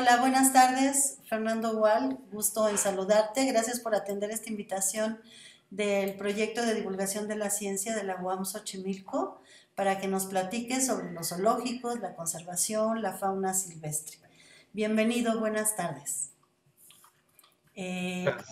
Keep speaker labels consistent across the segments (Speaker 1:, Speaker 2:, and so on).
Speaker 1: Hola, buenas tardes, Fernando Gual, gusto en saludarte. Gracias por atender esta invitación del proyecto de divulgación de la ciencia de la UAM Xochimilco para que nos platiques sobre los zoológicos, la conservación, la fauna silvestre. Bienvenido, buenas tardes.
Speaker 2: Gracias.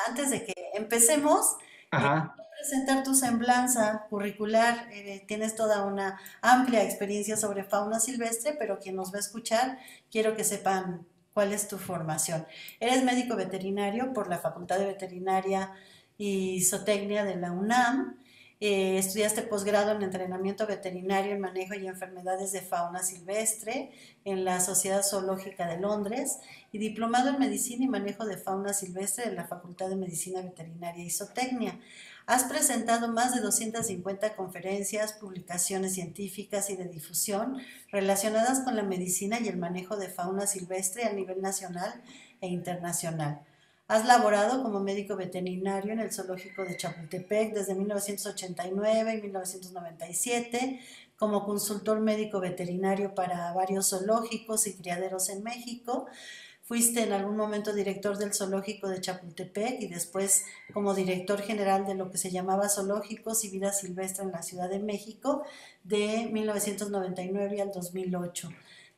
Speaker 1: Antes de que empecemos,
Speaker 2: Ajá.
Speaker 1: quiero presentar tu semblanza curricular. Tienes toda una amplia experiencia sobre fauna silvestre, pero quien nos va a escuchar, quiero que sepan cuál es tu formación. Eres médico veterinario por la Facultad de Veterinaria y Zootecnia de la UNAM. Estudiaste posgrado en entrenamiento veterinario en manejo y enfermedades de fauna silvestre en la Sociedad Zoológica de Londres y diplomado en medicina y manejo de fauna silvestre de la Facultad de Medicina Veterinaria y Zootecnia. Has presentado más de 250 conferencias, publicaciones científicas y de difusión relacionadas con la medicina y el manejo de fauna silvestre a nivel nacional e internacional. Has laborado como médico veterinario en el zoológico de Chapultepec desde 1989 y 1997, como consultor médico veterinario para varios zoológicos y criaderos en México. Fuiste en algún momento director del zoológico de Chapultepec y después como director general de lo que se llamaba Zoológicos y Vida Silvestre en la Ciudad de México de 1999 al 2008.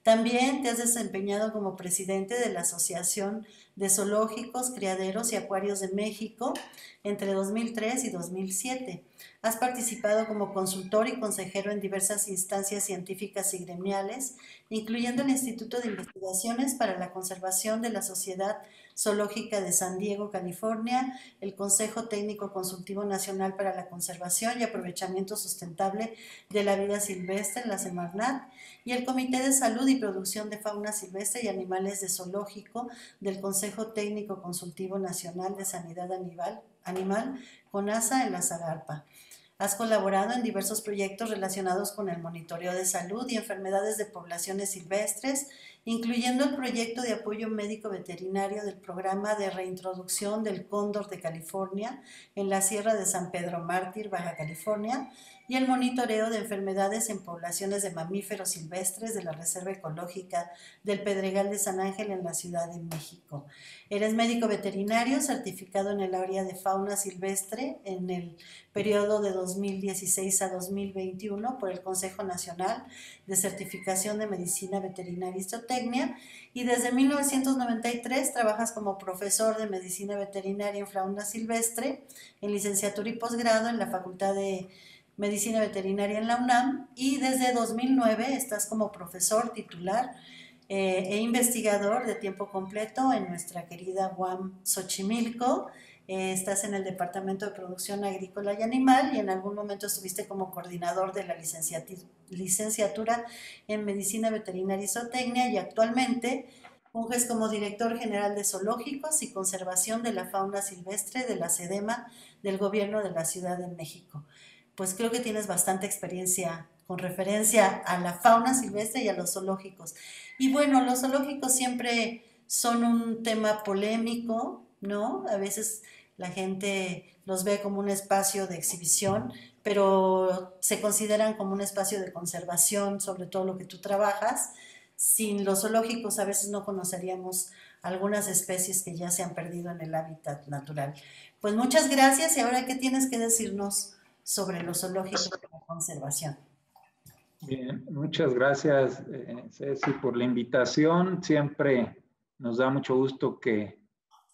Speaker 1: También te has desempeñado como presidente de la Asociación de Zoológicos, Criaderos y Acuarios de México entre 2003 y 2007. Has participado como consultor y consejero en diversas instancias científicas y gremiales, incluyendo el Instituto de Investigaciones para la Conservación de la Sociedad Zoológica de San Diego, California, el Consejo Técnico Consultivo Nacional para la Conservación y Aprovechamiento Sustentable de la Vida Silvestre, la Semarnat, y el Comité de Salud y Producción de Fauna Silvestre y Animales de Zoológico del Consejo Técnico Consultivo Nacional de Sanidad Animal, CONASA, en la Zagarpa. Has colaborado en diversos proyectos relacionados con el monitoreo de salud y enfermedades de poblaciones silvestres, incluyendo el proyecto de apoyo médico veterinario del programa de reintroducción del cóndor de California en la Sierra de San Pedro Mártir, Baja California, y el monitoreo de enfermedades en poblaciones de mamíferos silvestres de la Reserva Ecológica del Pedregal de San Ángel en la Ciudad de México. Eres médico veterinario certificado en el área de fauna silvestre en el periodo de 2016 a 2021 por el Consejo Nacional de Certificación de Medicina Veterinaria y Zootecnia, y desde 1993 trabajas como profesor de Medicina Veterinaria en fauna silvestre en licenciatura y posgrado en la Facultad de Medicina Veterinaria en la UNAM, y desde 2009 estás como profesor titular e investigador de tiempo completo en nuestra querida UAM Xochimilco. Estás en el Departamento de Producción Agrícola y Animal y en algún momento estuviste como coordinador de la licenciatura en Medicina Veterinaria y Zootecnia, y actualmente funges como director general de Zoológicos y Conservación de la Fauna Silvestre de la SEDEMA del Gobierno de la Ciudad de México. Pues creo que tienes bastante experiencia con referencia a la fauna silvestre y a los zoológicos. Y bueno, los zoológicos siempre son un tema polémico, ¿no? A veces la gente los ve como un espacio de exhibición, pero se consideran como un espacio de conservación, sobre todo lo que tú trabajas. Sin los zoológicos a veces no conoceríamos algunas especies que ya se han perdido en el hábitat natural. Pues muchas gracias, y ahora, ¿qué tienes que decirnos sobre los zoológicos y la conservación?
Speaker 2: Bien, muchas gracias, Ceci, por la invitación. Siempre nos da mucho gusto que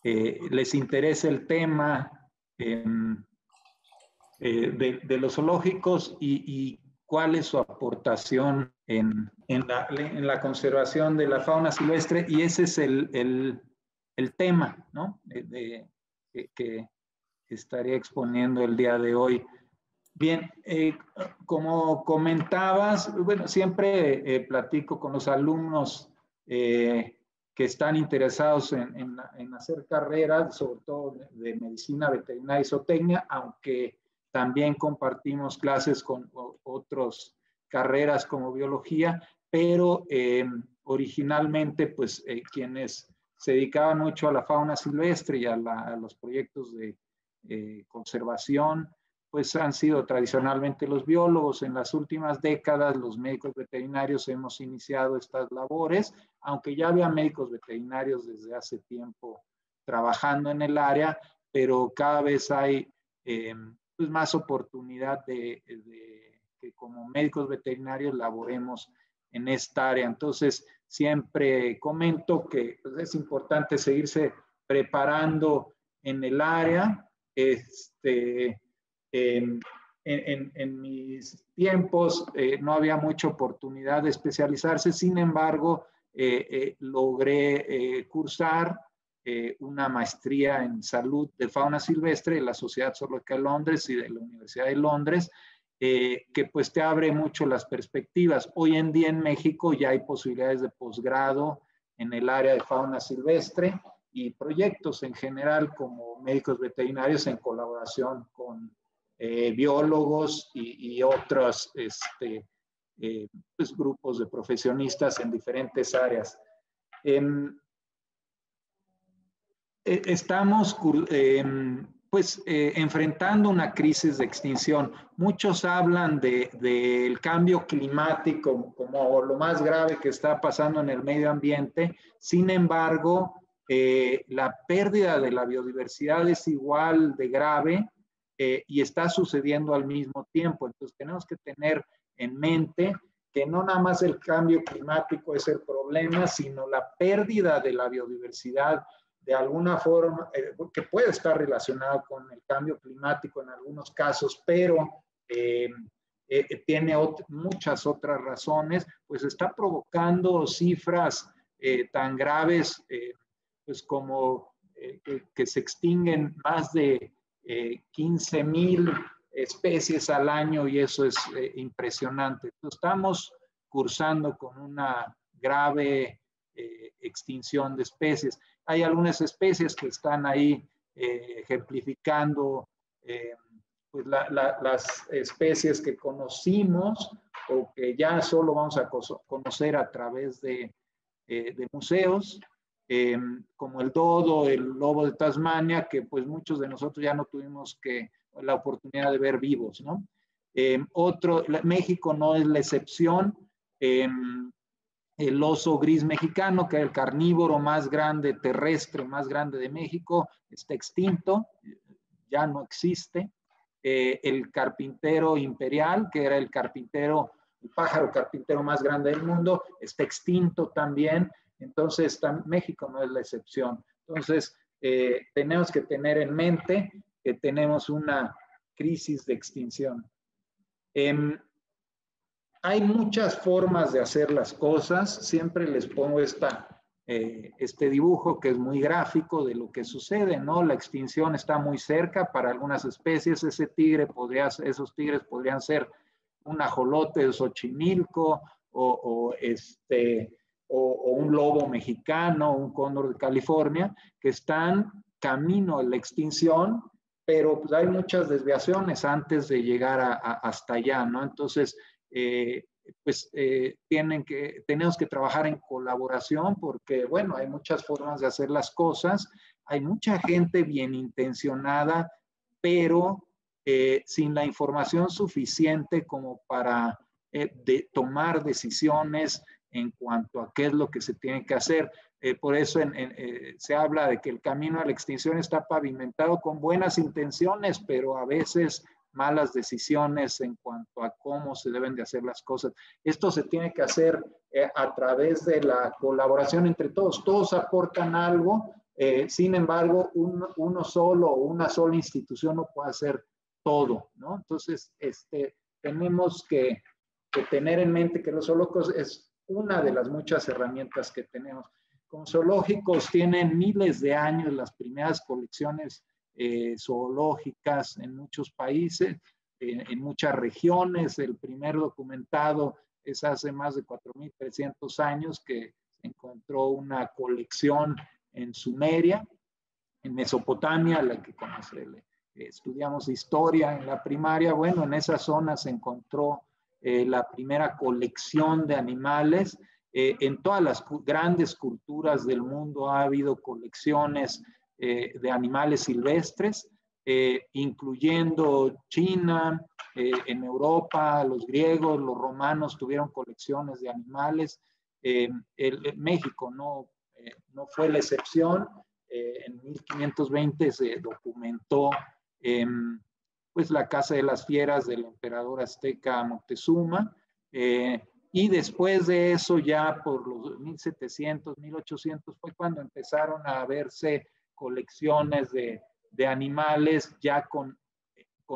Speaker 2: les interese el tema eh, de los zoológicos y cuál es su aportación en la conservación de la fauna silvestre. Y ese es el tema, ¿no? Que estaría exponiendo el día de hoy. Bien, como comentabas, bueno, siempre platico con los alumnos que están interesados en hacer carreras, sobre todo de medicina veterinaria y zootecnia, aunque también compartimos clases con otras carreras como biología, pero originalmente, pues, quienes se dedicaban mucho a la fauna silvestre y a los proyectos de conservación, pues han sido tradicionalmente los biólogos. En las últimas décadas, los médicos veterinarios hemos iniciado estas labores, aunque ya había médicos veterinarios desde hace tiempo trabajando en el área, pero cada vez hay pues más oportunidad de que como médicos veterinarios laboremos en esta área. Entonces, siempre comento que pues, es importante seguirse preparando en el área. En mis tiempos no había mucha oportunidad de especializarse, sin embargo, logré cursar una maestría en salud de fauna silvestre de la Sociedad Zoológica de Londres y de la Universidad de Londres, que pues te abre mucho las perspectivas. Hoy en día en México ya hay posibilidades de posgrado en el área de fauna silvestre y proyectos en general como médicos veterinarios en colaboración con biólogos y otros pues, grupos de profesionistas en diferentes áreas. Estamos pues, enfrentando una crisis de extinción. Muchos hablan del cambio climático como lo más grave que está pasando en el medio ambiente. Sin embargo, la pérdida de la biodiversidad es igual de grave y está sucediendo al mismo tiempo. Entonces, tenemos que tener en mente que no nada más el cambio climático es el problema, sino la pérdida de la biodiversidad de alguna forma, que puede estar relacionado con el cambio climático en algunos casos, pero tiene muchas otras razones, pues está provocando cifras tan graves pues como que se extinguen más de 15,000 especies al año y eso es impresionante. Entonces, estamos cursando con una grave extinción de especies. Hay algunas especies que están ahí ejemplificando pues las especies que conocimos o que ya solo vamos a conocer a través de museos, como el dodo, el lobo de Tasmania, que pues muchos de nosotros ya no tuvimos la oportunidad de ver vivos, ¿no? México no es la excepción. El oso gris mexicano, que es el carnívoro más grande terrestre, más grande de México, está extinto, ya no existe. El carpintero imperial, que era el pájaro carpintero más grande del mundo, está extinto también. Entonces, México no es la excepción. Entonces, tenemos que tener en mente que tenemos una crisis de extinción. Hay muchas formas de hacer las cosas. Siempre les pongo este dibujo que es muy gráfico de lo que sucede, ¿no? La extinción está muy cerca para algunas especies. Esos tigres podrían ser un ajolote de Xochimilco o un lobo mexicano, un cóndor de California, que están camino a la extinción, pero pues hay muchas desviaciones antes de llegar hasta allá, ¿no? Entonces, tenemos que trabajar en colaboración porque, bueno, hay muchas formas de hacer las cosas, hay mucha gente bien intencionada, pero sin la información suficiente como para tomar decisiones en cuanto a qué es lo que se tiene que hacer. Por eso se habla de que el camino a la extinción está pavimentado con buenas intenciones, pero a veces malas decisiones en cuanto a cómo se deben de hacer las cosas. Esto se tiene que hacer a través de la colaboración entre todos. Todos aportan algo, sin embargo, uno solo o una sola institución no puede hacer todo, ¿no? Entonces, tenemos que tener en mente que los zoológicos es una de las muchas herramientas que tenemos. Como zoológicos tienen miles de años las primeras colecciones zoológicas en muchos países, en muchas regiones. El primer documentado es hace más de 4,300 años que se encontró una colección en Sumeria, en Mesopotamia, la que estudiamos historia en la primaria. Bueno, en esa zona se encontró la primera colección de animales. En todas las grandes culturas del mundo ha habido colecciones de animales silvestres. incluyendo China, en Europa, los griegos, los romanos tuvieron colecciones de animales. México no fue la excepción. En 1520 se documentó pues la Casa de las Fieras del emperador azteca Moctezuma, y después de eso, ya por los 1700, 1800, fue cuando empezaron a verse colecciones de animales ya con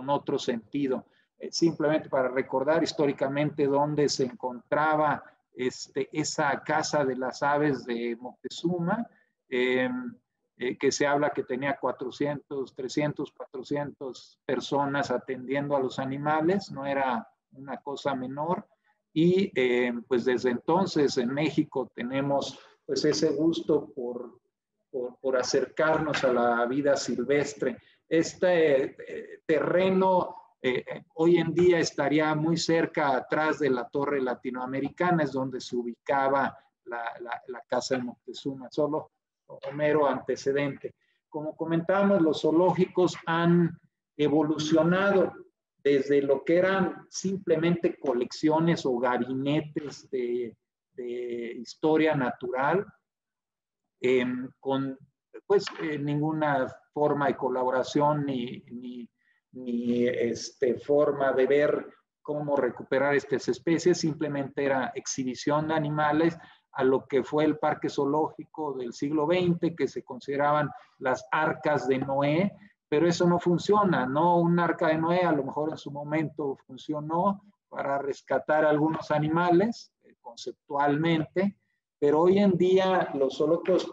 Speaker 2: otro sentido. Simplemente para recordar históricamente dónde se encontraba esa Casa de las Aves de Moctezuma, que se habla que tenía 400, 300, 400 personas atendiendo a los animales, no era una cosa menor. Y pues desde entonces en México tenemos pues ese gusto por acercarnos a la vida silvestre. Este terreno hoy en día estaría muy cerca atrás de la Torre Latinoamericana, es donde se ubicaba la Casa de Moctezuma, solo mero antecedente. Como comentábamos, los zoológicos han evolucionado desde lo que eran simplemente colecciones o gabinetes de historia natural, con pues ninguna forma de colaboración ni forma de ver cómo recuperar estas especies, simplemente era exhibición de animales, a lo que fue el parque zoológico del siglo XX, que se consideraban las arcas de Noé, pero eso no funciona, ¿no? Un arca de Noé a lo mejor en su momento funcionó para rescatar algunos animales, conceptualmente, pero hoy en día los zoológicos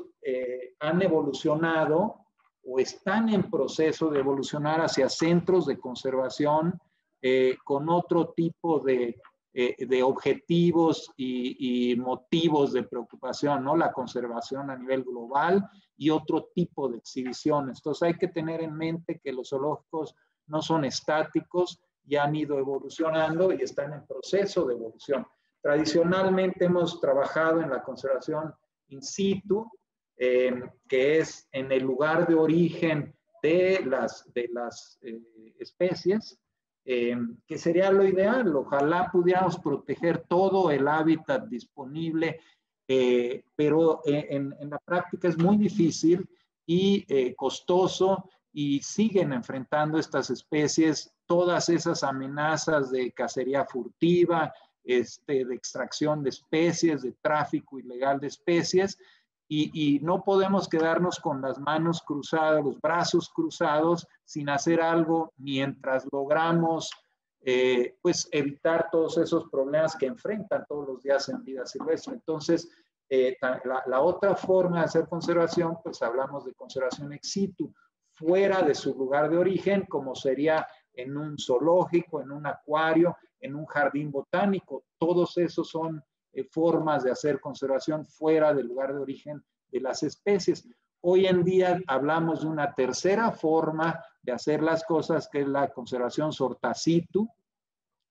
Speaker 2: han evolucionado o están en proceso de evolucionar hacia centros de conservación con otro tipo de objetivos y motivos de preocupación, ¿no? La conservación a nivel global y otro tipo de exhibiciones. Entonces hay que tener en mente que los zoológicos no son estáticos y han ido evolucionando y están en proceso de evolución. Tradicionalmente hemos trabajado en la conservación in situ, que es en el lugar de origen de las especies, que sería lo ideal. Ojalá pudiéramos proteger todo el hábitat disponible, pero en la práctica es muy difícil y costoso, y siguen enfrentando estas especies todas esas amenazas de cacería furtiva, de extracción de especies, de tráfico ilegal de especies, y no podemos quedarnos con las manos cruzadas, los brazos cruzados, sin hacer algo mientras logramos pues evitar todos esos problemas que enfrentan todos los días en vida silvestre. Entonces, la otra forma de hacer conservación, pues hablamos de conservación ex situ, fuera de su lugar de origen, como sería en un zoológico, en un acuario, en un jardín botánico. Todos esos son formas de hacer conservación fuera del lugar de origen de las especies. Hoy en día hablamos de una tercera forma de hacer las cosas, que es la conservación sorta situ,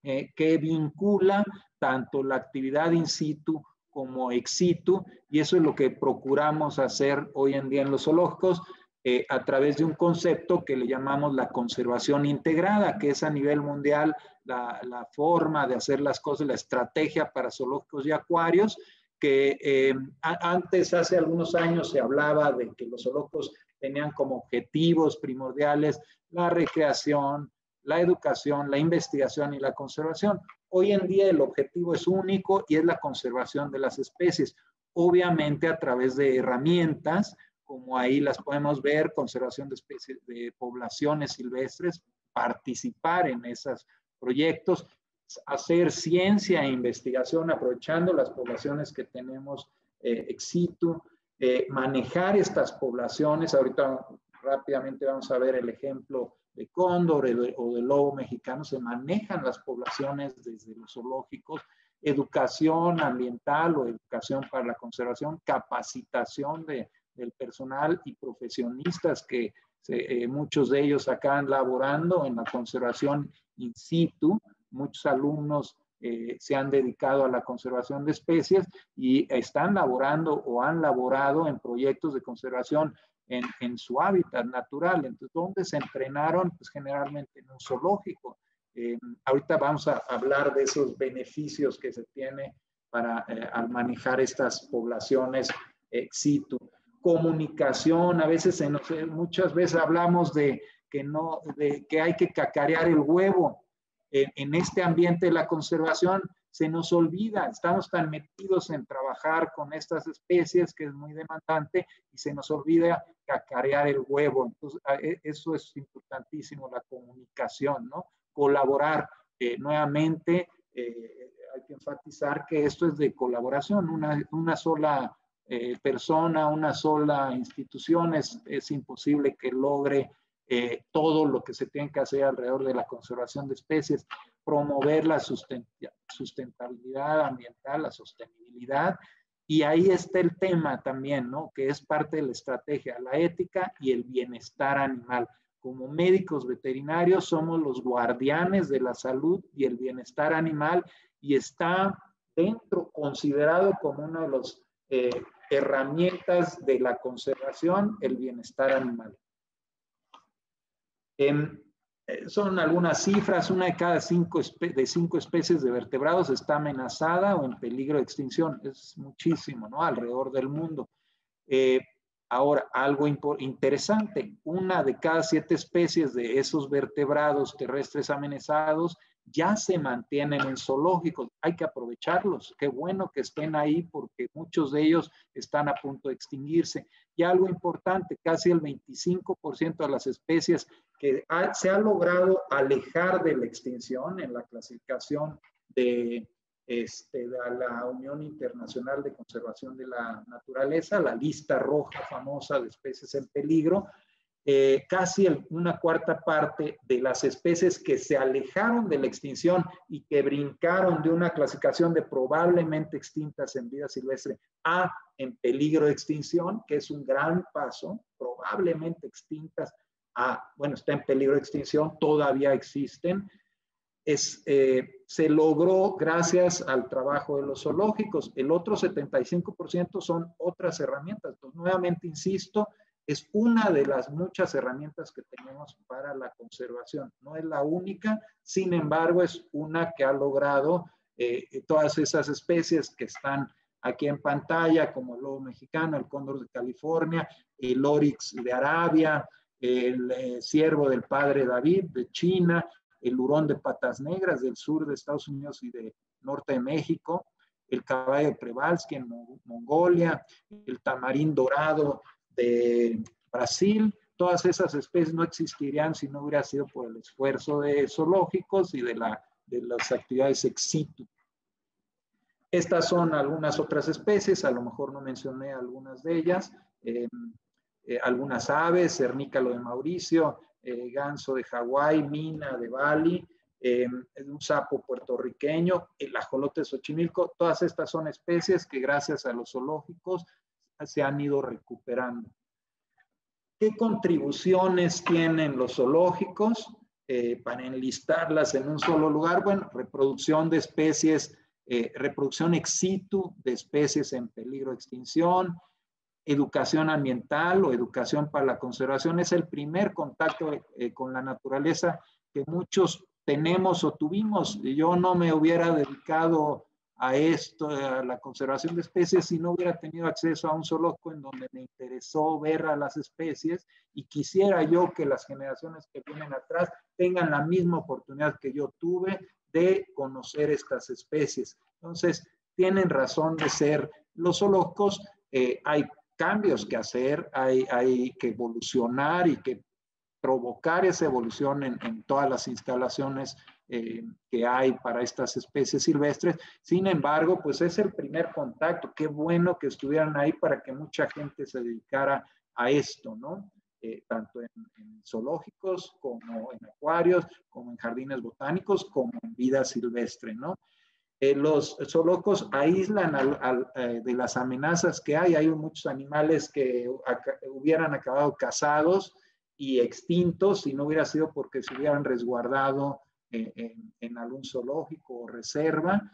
Speaker 2: que vincula tanto la actividad in situ como ex situ, y eso es lo que procuramos hacer hoy en día en los zoológicos, a través de un concepto que le llamamos la conservación integrada, que es a nivel mundial la forma de hacer las cosas, la estrategia para zoológicos y acuarios, que antes, hace algunos años, se hablaba de que los zoológicos tenían como objetivos primordiales la recreación, la educación, la investigación y la conservación. Hoy en día el objetivo es único y es la conservación de las especies, obviamente a través de herramientas, como ahí las podemos ver: conservación de especies, de poblaciones silvestres, participar en esos proyectos, hacer ciencia e investigación aprovechando las poblaciones que tenemos ex situ, manejar estas poblaciones. Ahorita rápidamente vamos a ver el ejemplo de cóndor o de lobo mexicano. Se manejan las poblaciones desde los zoológicos, educación ambiental o educación para la conservación, capacitación del personal y profesionistas que muchos de ellos acaban laborando en la conservación in situ. Muchos alumnos se han dedicado a la conservación de especies y están laborando o han laborado en proyectos de conservación en su hábitat natural. Entonces, ¿dónde se entrenaron? Pues generalmente en un zoológico. Ahorita vamos a hablar de esos beneficios que se tiene para al manejar estas poblaciones situ. Comunicación, a veces muchas veces hablamos de que hay que cacarear el huevo. En este ambiente de la conservación se nos olvida, estamos tan metidos en trabajar con estas especies que es muy demandante y se nos olvida cacarear el huevo. Entonces, eso es importantísimo, la comunicación, ¿no? Colaborar. Nuevamente, hay que enfatizar que esto es de colaboración, una sola persona, una sola institución, es imposible que logre todo lo que se tiene que hacer alrededor de la conservación de especies, promover la sustentabilidad ambiental, la sostenibilidad, y ahí está el tema también, ¿no? Que es parte de la estrategia, la ética y el bienestar animal. Como médicos veterinarios somos los guardianes de la salud y el bienestar animal y está considerado como una de las herramientas de la conservación, el bienestar animal. Son algunas cifras, una de cada cinco especies de vertebrados está amenazada o en peligro de extinción. Es muchísimo, ¿no? Alrededor del mundo. Ahora, algo interesante, una de cada 7 especies de esos vertebrados terrestres amenazados ya se mantienen en zoológicos. Hay que aprovecharlos. Qué bueno que estén ahí porque muchos de ellos están a punto de extinguirse. Y algo importante, casi el 25% de las especies que se ha logrado alejar de la extinción en la clasificación de la Unión Internacional de Conservación de la Naturaleza, la lista roja famosa de especies en peligro, casi una cuarta parte de las especies que se alejaron de la extinción y que brincaron de una clasificación de probablemente extintas en vida silvestre a en peligro de extinción, que es un gran paso, probablemente extintas a, bueno, está en peligro de extinción, todavía existen, se logró gracias al trabajo de los zoológicos. El otro 75% son otras herramientas. Entonces, nuevamente insisto, es una de las muchas herramientas que tenemos para la conservación. No es la única, sin embargo, es una que ha logrado todas esas especies que están aquí en pantalla, como el lobo mexicano, el cóndor de California, el oryx de Arabia, el ciervo del padre David de China, el hurón de patas negras del sur de Estados Unidos y del norte de México, el caballo de Przewalski en Mongolia, el tamarín dorado de Brasil. Todas esas especies no existirían si no hubiera sido por el esfuerzo de zoológicos y de las actividades ex situ. Estas son algunas otras especies, a lo mejor no mencioné algunas de ellas, algunas aves, cernícalo de Mauricio, ganso de Hawái, mina de Bali, un sapo puertorriqueño, el ajolote de Xochimilco. Todas estas son especies que gracias a los zoológicos se han ido recuperando. ¿Qué contribuciones tienen los zoológicos para enlistarlas en un solo lugar? Bueno, reproducción de especies, reproducción ex situ de especies en peligro de extinción, educación ambiental o educación para la conservación. Es el primer contacto con la naturaleza que muchos tenemos o tuvimos. Yo no me hubiera dedicado a esto, a la conservación de especies, si no hubiera tenido acceso a un zoológico en donde me interesó ver a las especies y quisiera yo que las generaciones que vienen atrás tengan la misma oportunidad que yo tuve de conocer estas especies. Entonces, tienen razón de ser los zoológicos. Hay cambios que hacer, hay que evolucionar y que provocar esa evolución en todas las instalaciones que hay para estas especies silvestres. Sin embargo, pues es el primer contacto. Qué bueno que estuvieran ahí para que mucha gente se dedicara a esto, ¿no? Tanto en zoológicos como en acuarios, como en jardines botánicos, como en vida silvestre, ¿no? Los zoológicos aíslan de las amenazas que hay. Hay muchos animales que hubieran acabado cazados y extintos si no hubiera sido porque se hubieran resguardado en algún zoológico o reserva,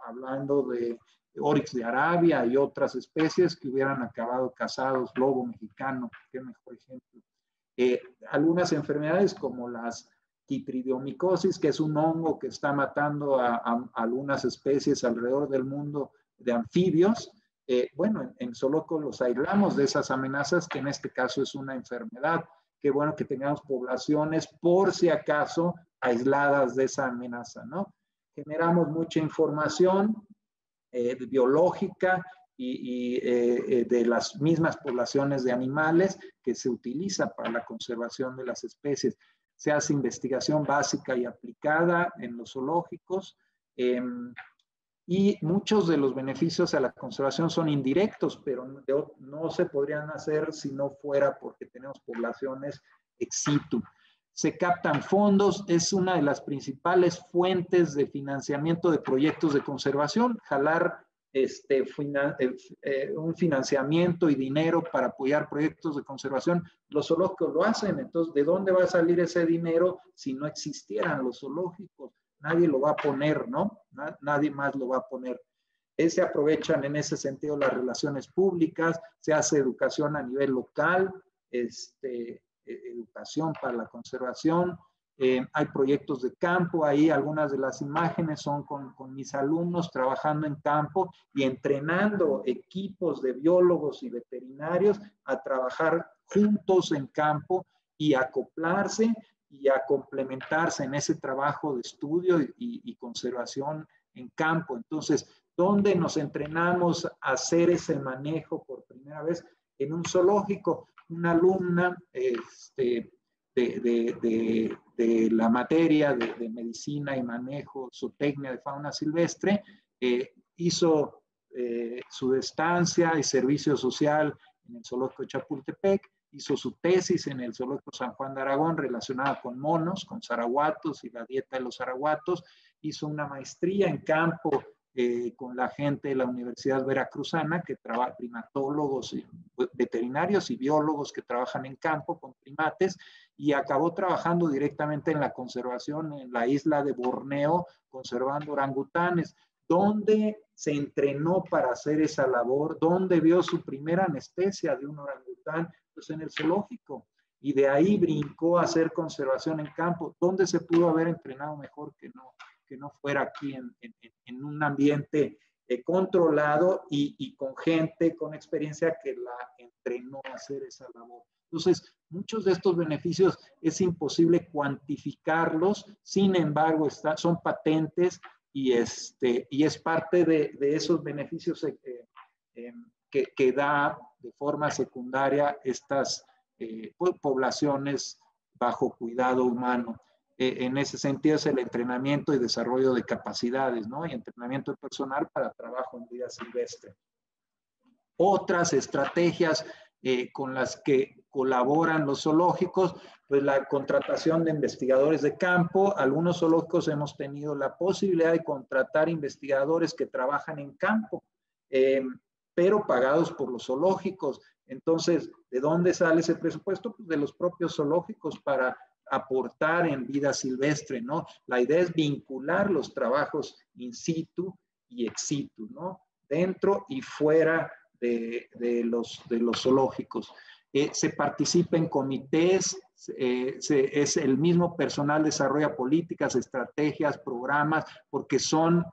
Speaker 2: hablando de Oryx de Arabia y otras especies que hubieran acabado cazados, lobo mexicano, qué mejor ejemplo. Algunas enfermedades como las quitridiomicosis, que es un hongo que está matando a algunas especies alrededor del mundo de anfibios. Bueno, en zoológicos los aislamos de esas amenazas, que en este caso es una enfermedad. Qué bueno que tengamos poblaciones, por si acaso, aisladas de esa amenaza, ¿no? Generamos mucha información biológica y de las mismas poblaciones de animales que se utiliza para la conservación de las especies. Se hace investigación básica y aplicada en los zoológicos, y muchos de los beneficios a la conservación son indirectos, pero no se podrían hacer si no fuera porque tenemos poblaciones ex situ. Se captan fondos, es una de las principales fuentes de financiamiento de proyectos de conservación, jalar un financiamiento y dinero para apoyar proyectos de conservación. Los zoológicos lo hacen, entonces, ¿de dónde va a salir ese dinero si no existieran los zoológicos? Nadie lo va a poner, ¿no? Nadie más lo va a poner. Se aprovechan en ese sentido las relaciones públicas, se hace educación a nivel local, educación para la conservación. Hay proyectos de campo, ahí algunas de las imágenes son con mis alumnos trabajando en campo y entrenando equipos de biólogos y veterinarios a trabajar juntos en campo y acoplarse y a complementarse en ese trabajo de estudio y conservación en campo. Entonces, ¿dónde nos entrenamos a hacer ese manejo por primera vez? En un zoológico. Una alumna de la materia de medicina y manejo, zootecnia de fauna silvestre, hizo su estancia y servicio social en el zoológico de Chapultepec, hizo su tesis en el zoológico San Juan de Aragón relacionada con monos, con zaraguatos y la dieta de los zaraguatos, hizo una maestría en campo con la gente de la Universidad Veracruzana, que trabaja primatólogos, y veterinarios y biólogos que trabajan en campo con primates, y acabó trabajando directamente en la conservación en la isla de Borneo, conservando orangutanes, donde se entrenó para hacer esa labor, donde vio su primera anestesia de un orangután, pues en el zoológico, y de ahí brincó a hacer conservación en campo. ¿Dónde se pudo haber entrenado mejor que no fuera aquí en un ambiente controlado y con gente con experiencia que la entrenó a hacer esa labor? Entonces, muchos de estos beneficios es imposible cuantificarlos, sin embargo, son patentes y es parte de esos beneficios que da de forma secundaria estas poblaciones bajo cuidado humano. En ese sentido es el entrenamiento y desarrollo de capacidades, ¿no? Y entrenamiento personal para trabajo en vida silvestre. Otras estrategias con las que colaboran los zoológicos, pues la contratación de investigadores de campo. Algunos zoológicos hemos tenido la posibilidad de contratar investigadores que trabajan en campo, pero pagados por los zoológicos. Entonces, ¿de dónde sale ese presupuesto? Pues de los propios zoológicos para aportar en vida silvestre, ¿no? La idea es vincular los trabajos in situ y ex situ, ¿no? Dentro y fuera de los zoológicos. Se participa en comités, es el mismo personal desarrolla políticas, estrategias, programas, porque son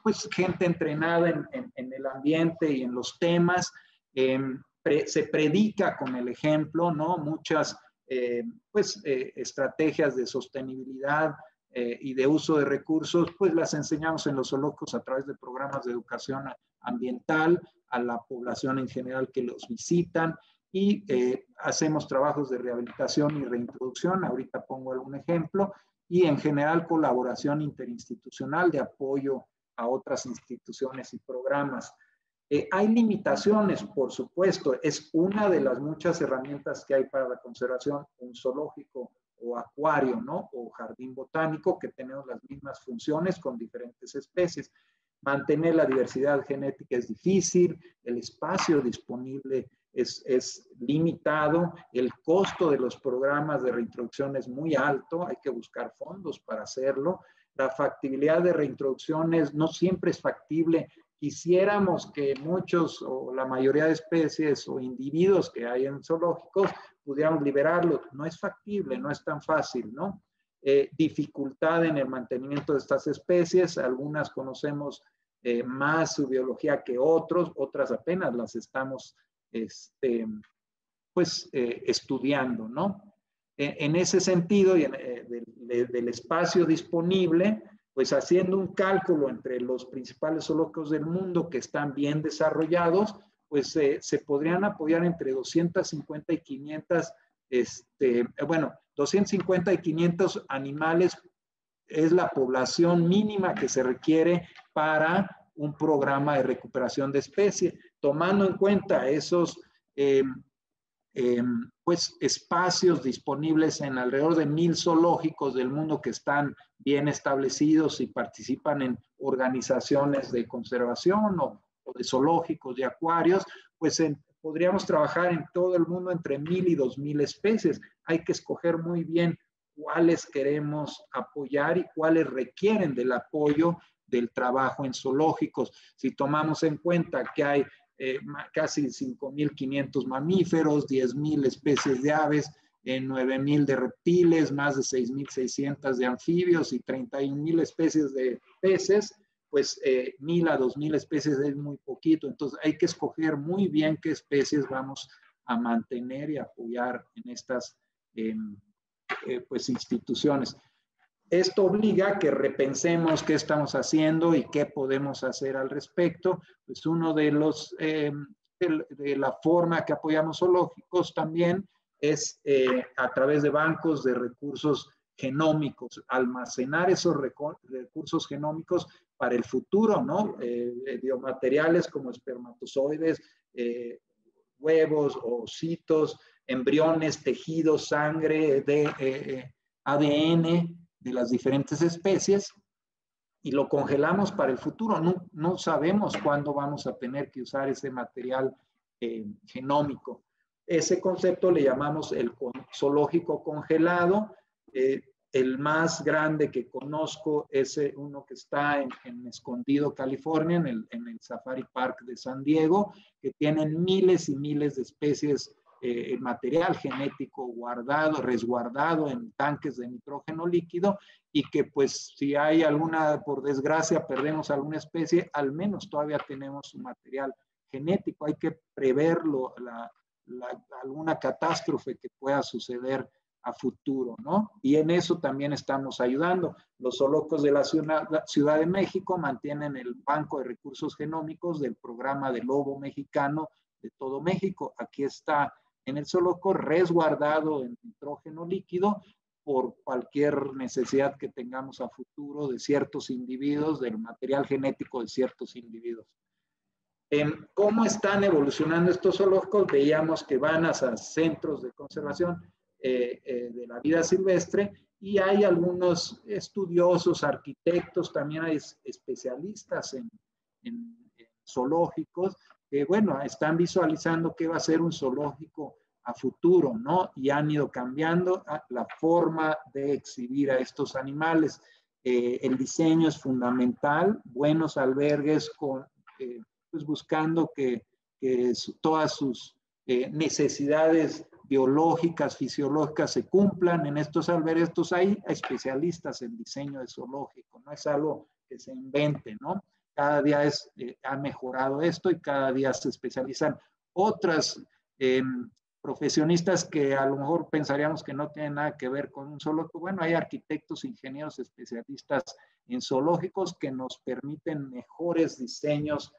Speaker 2: pues gente entrenada en el ambiente y en los temas. Se predica con el ejemplo, ¿no? Muchas estrategias de sostenibilidad y de uso de recursos, pues las enseñamos en los zoológicos a través de programas de educación ambiental a la población en general que los visitan, y hacemos trabajos de rehabilitación y reintroducción. Ahorita pongo algún ejemplo, y en general colaboración interinstitucional de apoyo a otras instituciones y programas. Hay limitaciones, por supuesto, es una de las muchas herramientas que hay para la conservación, un zoológico o acuario, ¿no? O jardín botánico, que tenemos las mismas funciones con diferentes especies. Mantener la diversidad genética es difícil, el espacio disponible es limitado, el costo de los programas de reintroducción es muy alto, hay que buscar fondos para hacerlo. la factibilidad de reintroducciones no siempre es factible. Quisiéramos que muchos o la mayoría de especies o individuos que hay en zoológicos pudiéramos liberarlos. No es factible, no es tan fácil, ¿no? Dificultad en el mantenimiento de estas especies. Algunas conocemos más su biología que otras apenas las estamos estudiando, ¿no? En ese sentido, y del espacio disponible, pues haciendo un cálculo entre los principales zoológicos del mundo que están bien desarrollados, pues se podrían apoyar entre 250 y 500, 250 y 500 animales es la población mínima que se requiere para un programa de recuperación de especie, tomando en cuenta esos espacios disponibles en alrededor de 1000 zoológicos del mundo que están bien establecidos y participan en organizaciones de conservación o de zoológicos, de acuarios, pues podríamos trabajar en todo el mundo entre 1000 y 2000 especies. Hay que escoger muy bien cuáles queremos apoyar y cuáles requieren del apoyo del trabajo en zoológicos. Si tomamos en cuenta que hay casi 5.500 mamíferos, 10.000 especies de aves, 9.000 de reptiles, más de 6.600 de anfibios y 31.000 especies de peces, pues 1.000 a 2.000 especies es muy poquito. Entonces hay que escoger muy bien qué especies vamos a mantener y apoyar en estas instituciones. Esto obliga a que repensemos qué estamos haciendo y qué podemos hacer al respecto. Pues uno de los, de la forma que apoyamos zoológicos también es a través de bancos de recursos genómicos, almacenar esos recursos genómicos para el futuro, ¿no? Biomateriales como espermatozoides, huevos, ocitos, embriones, tejidos, sangre, ADN de las diferentes especies y lo congelamos para el futuro. No sabemos cuándo vamos a tener que usar ese material genómico. Ese concepto le llamamos el zoológico congelado. El más grande que conozco es uno que está en Escondido, California, en el Safari Park de San Diego, que tienen miles y miles de especies material genético guardado, resguardado en tanques de nitrógeno líquido y que pues si hay alguna, por desgracia, perdemos alguna especie, al menos todavía tenemos su material genético. Hay que preverlo, alguna catástrofe que pueda suceder a futuro, ¿no? Y en eso también estamos ayudando. Los zoológicos de la Ciudad de México mantienen el Banco de Recursos Genómicos del programa de lobo mexicano de todo México. Aquí está en el zoológico resguardado en nitrógeno líquido por cualquier necesidad que tengamos a futuro de ciertos individuos, del material genético de ciertos individuos. ¿Cómo están evolucionando estos zoológicos? Veíamos que van hacia centros de conservación de la vida silvestre y hay algunos estudiosos, arquitectos, también hay especialistas en zoológicos que, bueno, están visualizando qué va a ser un zoológico a futuro, ¿no? Y han ido cambiando la forma de exhibir a estos animales. El diseño es fundamental, buenos albergues con, pues buscando que todas sus necesidades biológicas, fisiológicas se cumplan en estos albergues. Entonces hay especialistas en diseño de zoológico, no es algo que se invente, ¿no? Cada día ha mejorado esto y cada día se especializan otras profesionistas que a lo mejor pensaríamos que no tienen nada que ver con un zoológico. Bueno, hay arquitectos, ingenieros, especialistas en zoológicos que nos permiten mejores diseños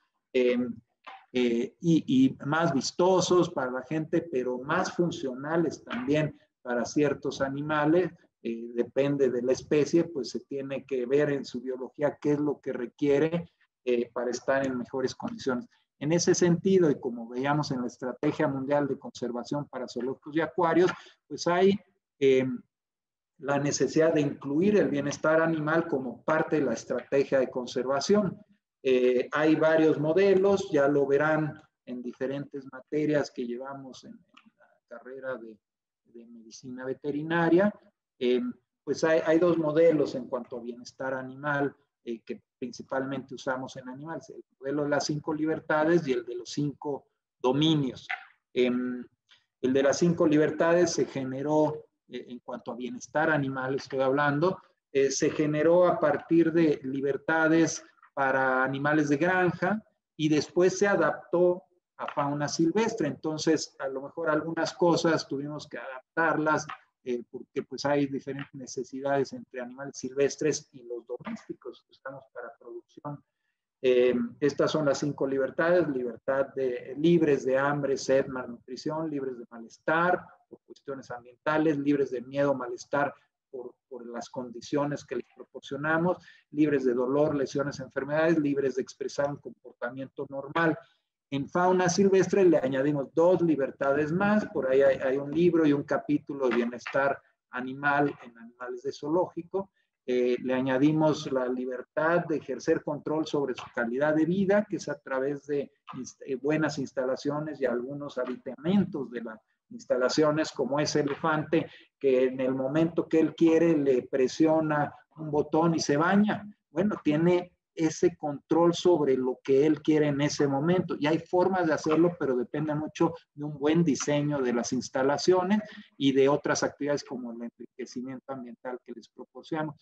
Speaker 2: y más vistosos para la gente, pero más funcionales también para ciertos animales. Depende de la especie, pues se tiene que ver en su biología qué es lo que requiere para estar en mejores condiciones. En ese sentido, y como veíamos en la Estrategia Mundial de Conservación para Zoológicos y Acuarios, pues hay la necesidad de incluir el bienestar animal como parte de la estrategia de conservación. Hay varios modelos, ya lo verán en diferentes materias que llevamos en la carrera de medicina veterinaria. pues hay dos modelos en cuanto a bienestar animal que principalmente usamos en animales, el modelo de las 5 libertades y el de los 5 dominios. El de las 5 libertades se generó, en cuanto a bienestar animal estoy hablando, se generó a partir de libertades para animales de granja y después se adaptó a fauna silvestre. Entonces, a lo mejor algunas cosas tuvimos que adaptarlas porque pues hay diferentes necesidades entre animales silvestres y los domésticos que estamos para producción. Estas son las 5 libertades: libres de hambre, sed, malnutrición, libres de malestar por cuestiones ambientales, libres de miedo, malestar por las condiciones que les proporcionamos, libres de dolor, lesiones, enfermedades, libres de expresar un comportamiento normal. En fauna silvestre le añadimos 2 libertades más, por ahí hay un libro y un capítulo de bienestar animal en animales de zoológico. Le añadimos la libertad de ejercer control sobre su calidad de vida, que es a través de buenas instalaciones y algunos aditamentos de las instalaciones, como ese elefante que en el momento que él quiere le presiona un botón y se baña. Bueno, tiene ese control sobre lo que él quiere en ese momento. Y hay formas de hacerlo, pero depende mucho de un buen diseño de las instalaciones y de otras actividades como el enriquecimiento ambiental que les proporcionamos.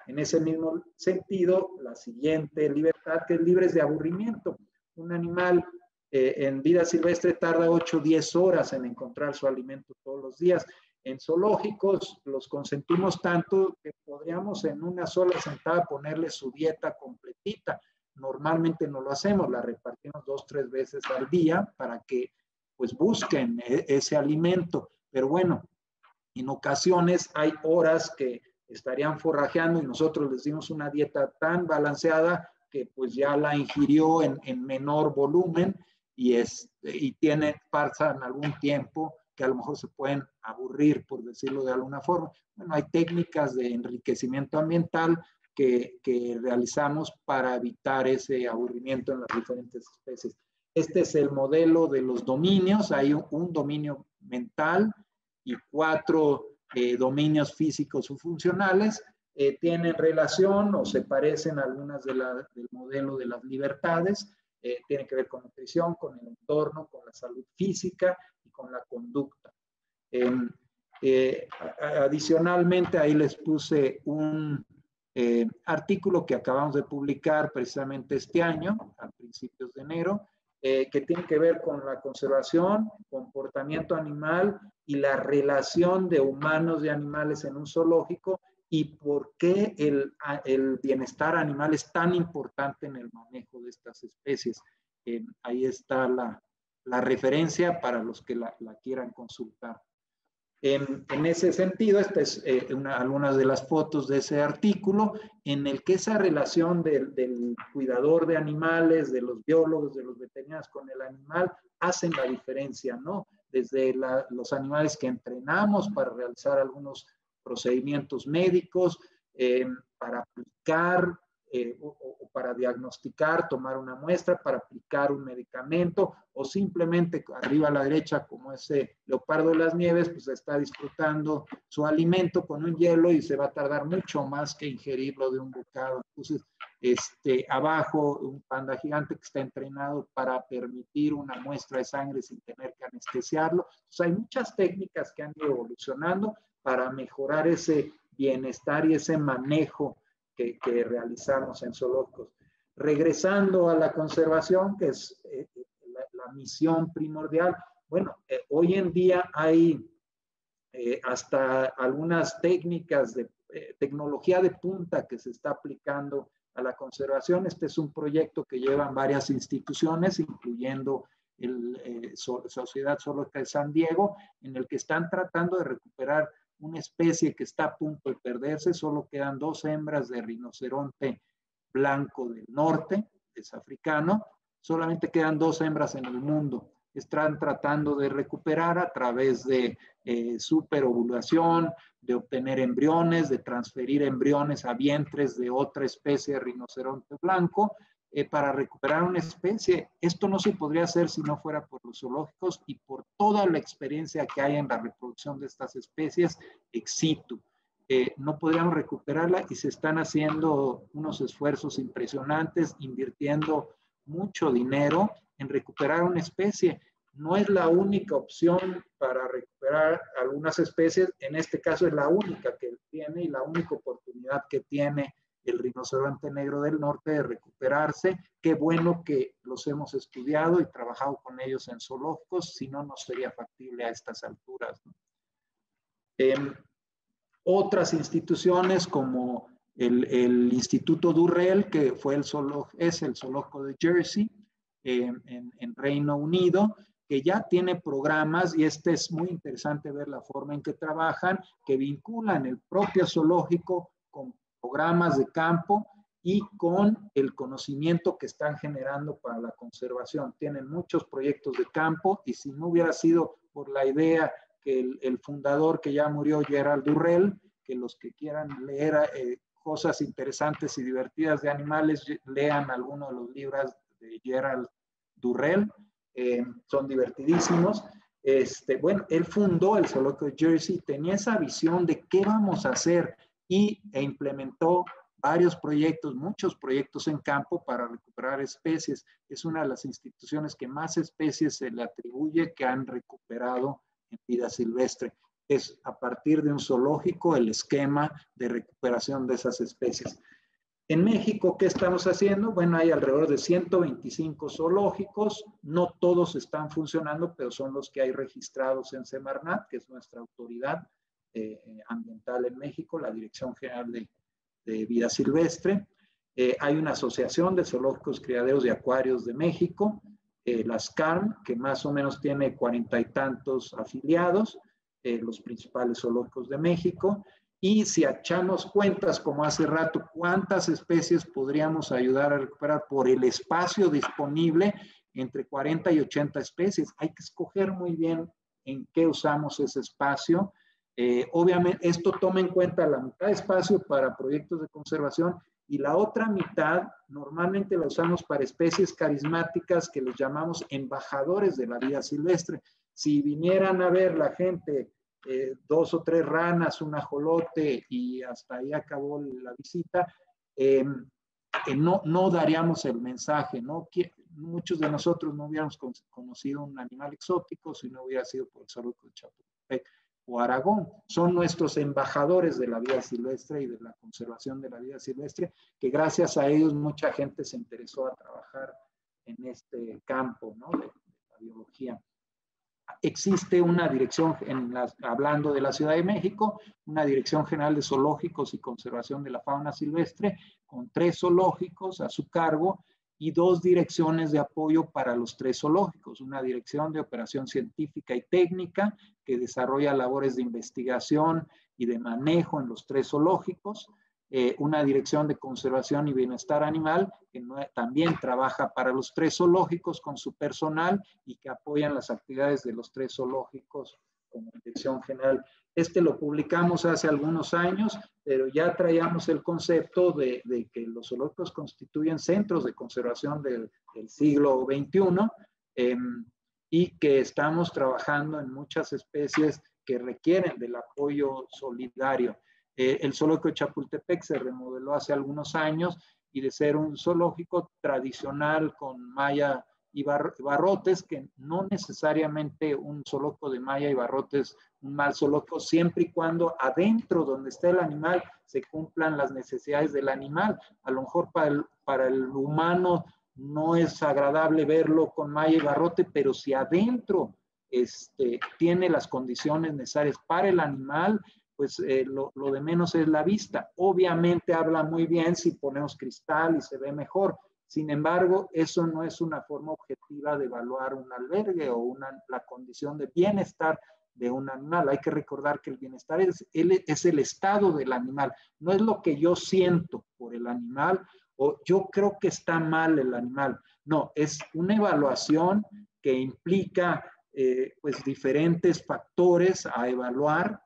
Speaker 2: En ese mismo sentido, la siguiente libertad, que es libres de aburrimiento. Un animal en vida silvestre tarda 8 o 10 horas en encontrar su alimento todos los días. En zoológicos los consentimos tanto que podríamos en una sola sentada ponerle su dieta completita. Normalmente no lo hacemos, la repartimos 2 o 3 veces al día para que pues busquen ese alimento. Pero bueno, en ocasiones hay horas que estarían forrajeando y nosotros les dimos una dieta tan balanceada que pues ya la ingirió en menor volumen y pasan algún tiempo que a lo mejor se pueden aburrir, por decirlo de alguna forma. Bueno, hay técnicas de enriquecimiento ambiental que realizamos para evitar ese aburrimiento en las diferentes especies. Este es el modelo de los dominios. Hay un dominio mental y 4 dominios físicos o funcionales. Tienen relación o se parecen a algunas del modelo de las libertades. Tiene que ver con nutrición, con el entorno, con la salud física y con la conducta. Adicionalmente, ahí les puse un artículo que acabamos de publicar precisamente este año, a principios de enero, que tiene que ver con la conservación, comportamiento animal y la relación de humanos y animales en un zoológico y por qué el bienestar animal es tan importante en el manejo de estas especies. Ahí está la referencia para los que la quieran consultar. En ese sentido, esta es algunas de las fotos de ese artículo en el que esa relación del cuidador de animales, de los biólogos, de los veterinarios con el animal, hacen la diferencia, ¿no? Desde los animales que entrenamos para realizar algunos procedimientos médicos, para aplicar o para diagnosticar, tomar una muestra, para aplicar un medicamento, o simplemente arriba a la derecha, como ese leopardo de las nieves, pues está disfrutando su alimento con un hielo y se va a tardar mucho más que ingerirlo de un bocado. Entonces, abajo, un panda gigante que está entrenado para permitir una muestra de sangre sin tener que anestesiarlo. Entonces, hay muchas técnicas que han ido evolucionando para mejorar ese bienestar y ese manejo que realizamos en zoológicos. Regresando a la conservación, que es la misión primordial, bueno, hoy en día hay hasta algunas técnicas de tecnología de punta que se está aplicando a la conservación. Este es un proyecto que llevan varias instituciones, incluyendo Sociedad Zoológica de San Diego, en el que están tratando de recuperar una especie que está a punto de perderse. Solo quedan 2 hembras de rinoceronte blanco del norte, es africano. Solamente quedan 2 hembras en el mundo. Están tratando de recuperar a través de superovulación, de obtener embriones, de transferir embriones a vientres de otra especie de rinoceronte blanco. para recuperar una especie. Esto no se podría hacer si no fuera por los zoológicos y por toda la experiencia que hay en la reproducción de estas especies ex situ. No podríamos recuperarla y se están haciendo unos esfuerzos impresionantes, invirtiendo mucho dinero en recuperar una especie. No es la única opción para recuperar algunas especies, en este caso es la única que tiene y la única oportunidad que tiene el rinoceronte negro del norte de recuperarse. Qué bueno que los hemos estudiado y trabajado con ellos en zoológicos, si no, no sería factible a estas alturas, ¿no? Otras instituciones como el Instituto Durrell, que fue es el zoológico de Jersey, en Reino Unido, que ya tiene programas, y es muy interesante ver la forma en que trabajan, que vinculan el propio zoológico con programas de campo y con el conocimiento que están generando para la conservación. Tienen muchos proyectos de campo, y si no hubiera sido por la idea que el fundador, que ya murió, Gerald Durrell, que los que quieran leer cosas interesantes y divertidas de animales, lean algunos de los libros de Gerald Durrell, son divertidísimos. Bueno, él fundó el zoológico de Jersey, tenía esa visión de qué vamos a hacer e implementó varios proyectos, muchos proyectos en campo para recuperar especies. Es una de las instituciones que más especies se le atribuye que han recuperado en vida silvestre. Es a partir de un zoológico el esquema de recuperación de esas especies. En México, ¿qué estamos haciendo? Bueno, hay alrededor de 125 zoológicos, no todos están funcionando, pero son los que hay registrados en Semarnat, que es nuestra autoridad ambiental en México, la Dirección General de Vida Silvestre. Hay una asociación de zoológicos, criaderos y acuarios de México, la SCARM, que más o menos tiene 40 y tantos afiliados, los principales zoológicos de México. Y si echamos cuentas, como hace rato, cuántas especies podríamos ayudar a recuperar por el espacio disponible, entre 40 y 80 especies. Hay que escoger muy bien en qué usamos ese espacio. Obviamente, esto toma en cuenta la mitad de espacio para proyectos de conservación y la otra mitad normalmente la usamos para especies carismáticas que les llamamos embajadores de la vida silvestre. Si vinieran a ver la gente 2 o 3 ranas, un ajolote y hasta ahí acabó la visita, no daríamos el mensaje, ¿no? Muchos de nosotros no hubiéramos conocido un animal exótico si no hubiera sido por el zoológico de Chapultepec o Aragón. Son nuestros embajadores de la vida silvestre y de la conservación de la vida silvestre, que gracias a ellos mucha gente se interesó a trabajar en este campo, ¿no? de la biología. Existe una dirección, hablando de la Ciudad de México, una Dirección General de Zoológicos y Conservación de la Fauna Silvestre, con 3 zoológicos a su cargo y 2 direcciones de apoyo para los 3 zoológicos. Una dirección de operación científica y técnica que desarrolla labores de investigación y de manejo en los 3 zoológicos. Una dirección de conservación y bienestar animal que también trabaja para los 3 zoológicos con su personal y que apoyan las actividades de los 3 zoológicos como dirección general. Lo publicamos hace algunos años, pero ya traíamos el concepto de que los zoológicos constituyen centros de conservación del siglo XXI, y que estamos trabajando en muchas especies que requieren del apoyo solidario. El zoológico de Chapultepec se remodeló hace algunos años y de ser un zoológico tradicional con malla y barrotes, que no necesariamente un zoológico de malla y barrotes un mal zoológico, siempre y cuando adentro donde está el animal se cumplan las necesidades del animal. A lo mejor para el humano no es agradable verlo con malla y barrote, pero si adentro tiene las condiciones necesarias para el animal, pues lo de menos es la vista. Obviamente habla muy bien si ponemos cristal y se ve mejor. Sin embargo, eso no es una forma objetiva de evaluar un albergue o la condición de bienestar de un animal. Hay que recordar que el bienestar es el estado del animal, no es lo que yo siento por el animal o yo creo que está mal el animal. No, es una evaluación que implica pues diferentes factores a evaluar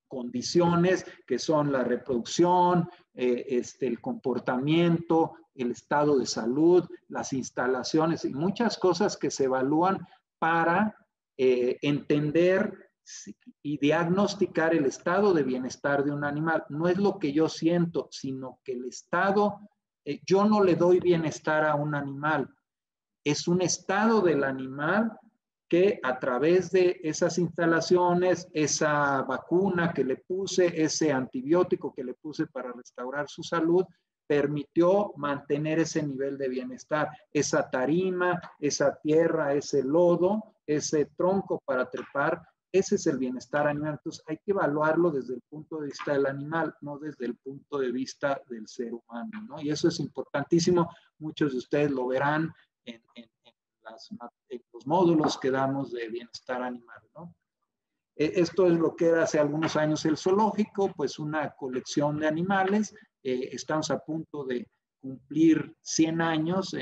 Speaker 2: condiciones que son la reproducción, el comportamiento, el estado de salud, las instalaciones y muchas cosas que se evalúan para entender y diagnosticar el estado de bienestar de un animal. No es lo que yo siento, sino que el estado, yo no le doy bienestar a un animal, es un estado del animal que a través de esas instalaciones, esa vacuna que le puse, ese antibiótico que le puse para restaurar su salud, permitió mantener ese nivel de bienestar, esa tarima, esa tierra, ese lodo, ese tronco para trepar, ese es el bienestar animal. Entonces hay que evaluarlo desde el punto de vista del animal, no desde el punto de vista del ser humano, ¿no? Y eso es importantísimo, muchos de ustedes lo verán en los módulos que damos de bienestar animal, ¿no? Esto es lo que era hace algunos años el zoológico, pues una colección de animales. Estamos a punto de cumplir 100 años.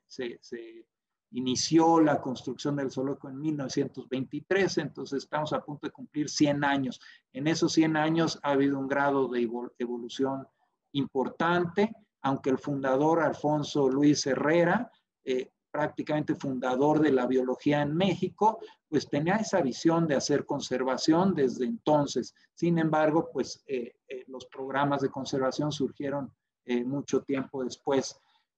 Speaker 2: Se inició la construcción del zoológico en 1923, entonces estamos a punto de cumplir 100 años. En esos 100 años ha habido un grado de evolución importante, aunque el fundador Alfonso Luis Herrera, prácticamente fundador de la biología en México, pues tenía esa visión de hacer conservación desde entonces. Sin embargo, pues los programas de conservación surgieron mucho tiempo después.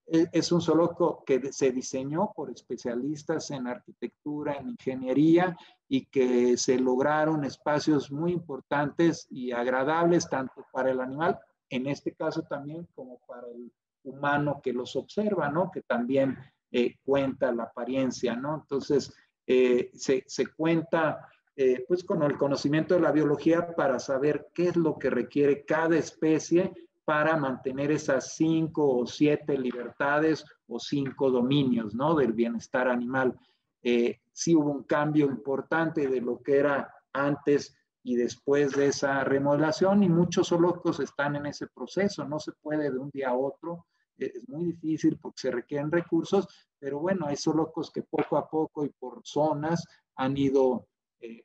Speaker 2: Es un zoológico que se diseñó por especialistas en arquitectura, en ingeniería, y que se lograron espacios muy importantes y agradables tanto para el animal, en este caso también, como para el humano que los observa, ¿no? Que también cuenta la apariencia, ¿no? Entonces, se cuenta pues con el conocimiento de la biología para saber qué es lo que requiere cada especie para mantener esas 5 o 7 libertades o 5 dominios, ¿no? Del bienestar animal. Sí hubo un cambio importante de lo que era antes y después de esa remodelación, y muchos zoológicos están en ese proceso. No se puede de un día a otro, es muy difícil porque se requieren recursos, pero bueno, hay zoológicos que poco a poco y por zonas han ido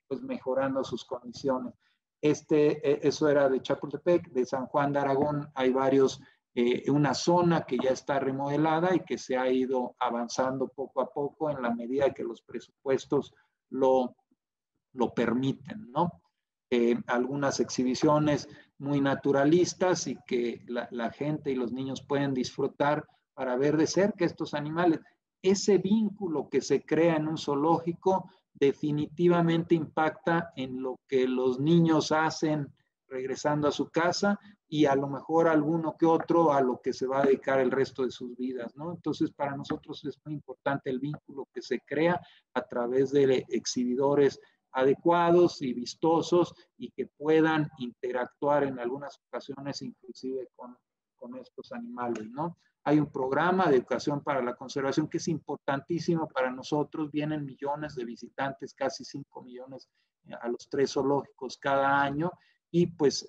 Speaker 2: pues mejorando sus condiciones. Eso era de Chapultepec. De San Juan de Aragón hay varios, una zona que ya está remodelada y que se ha ido avanzando poco a poco en la medida que los presupuestos lo permiten, ¿no? Algunas exhibiciones muy naturalistas y que la gente y los niños pueden disfrutar para ver de cerca estos animales. Ese vínculo que se crea en un zoológico definitivamente impacta en lo que los niños hacen regresando a su casa, y a lo mejor alguno que otro a lo que se va a dedicar el resto de sus vidas, ¿no? Entonces, para nosotros es muy importante el vínculo que se crea a través de exhibidores adecuados y vistosos y que puedan interactuar en algunas ocasiones inclusive con estos animales, ¿no? Hay un programa de educación para la conservación que es importantísimo para nosotros. Vienen millones de visitantes, casi 5 millones a los 3 zoológicos cada año, y pues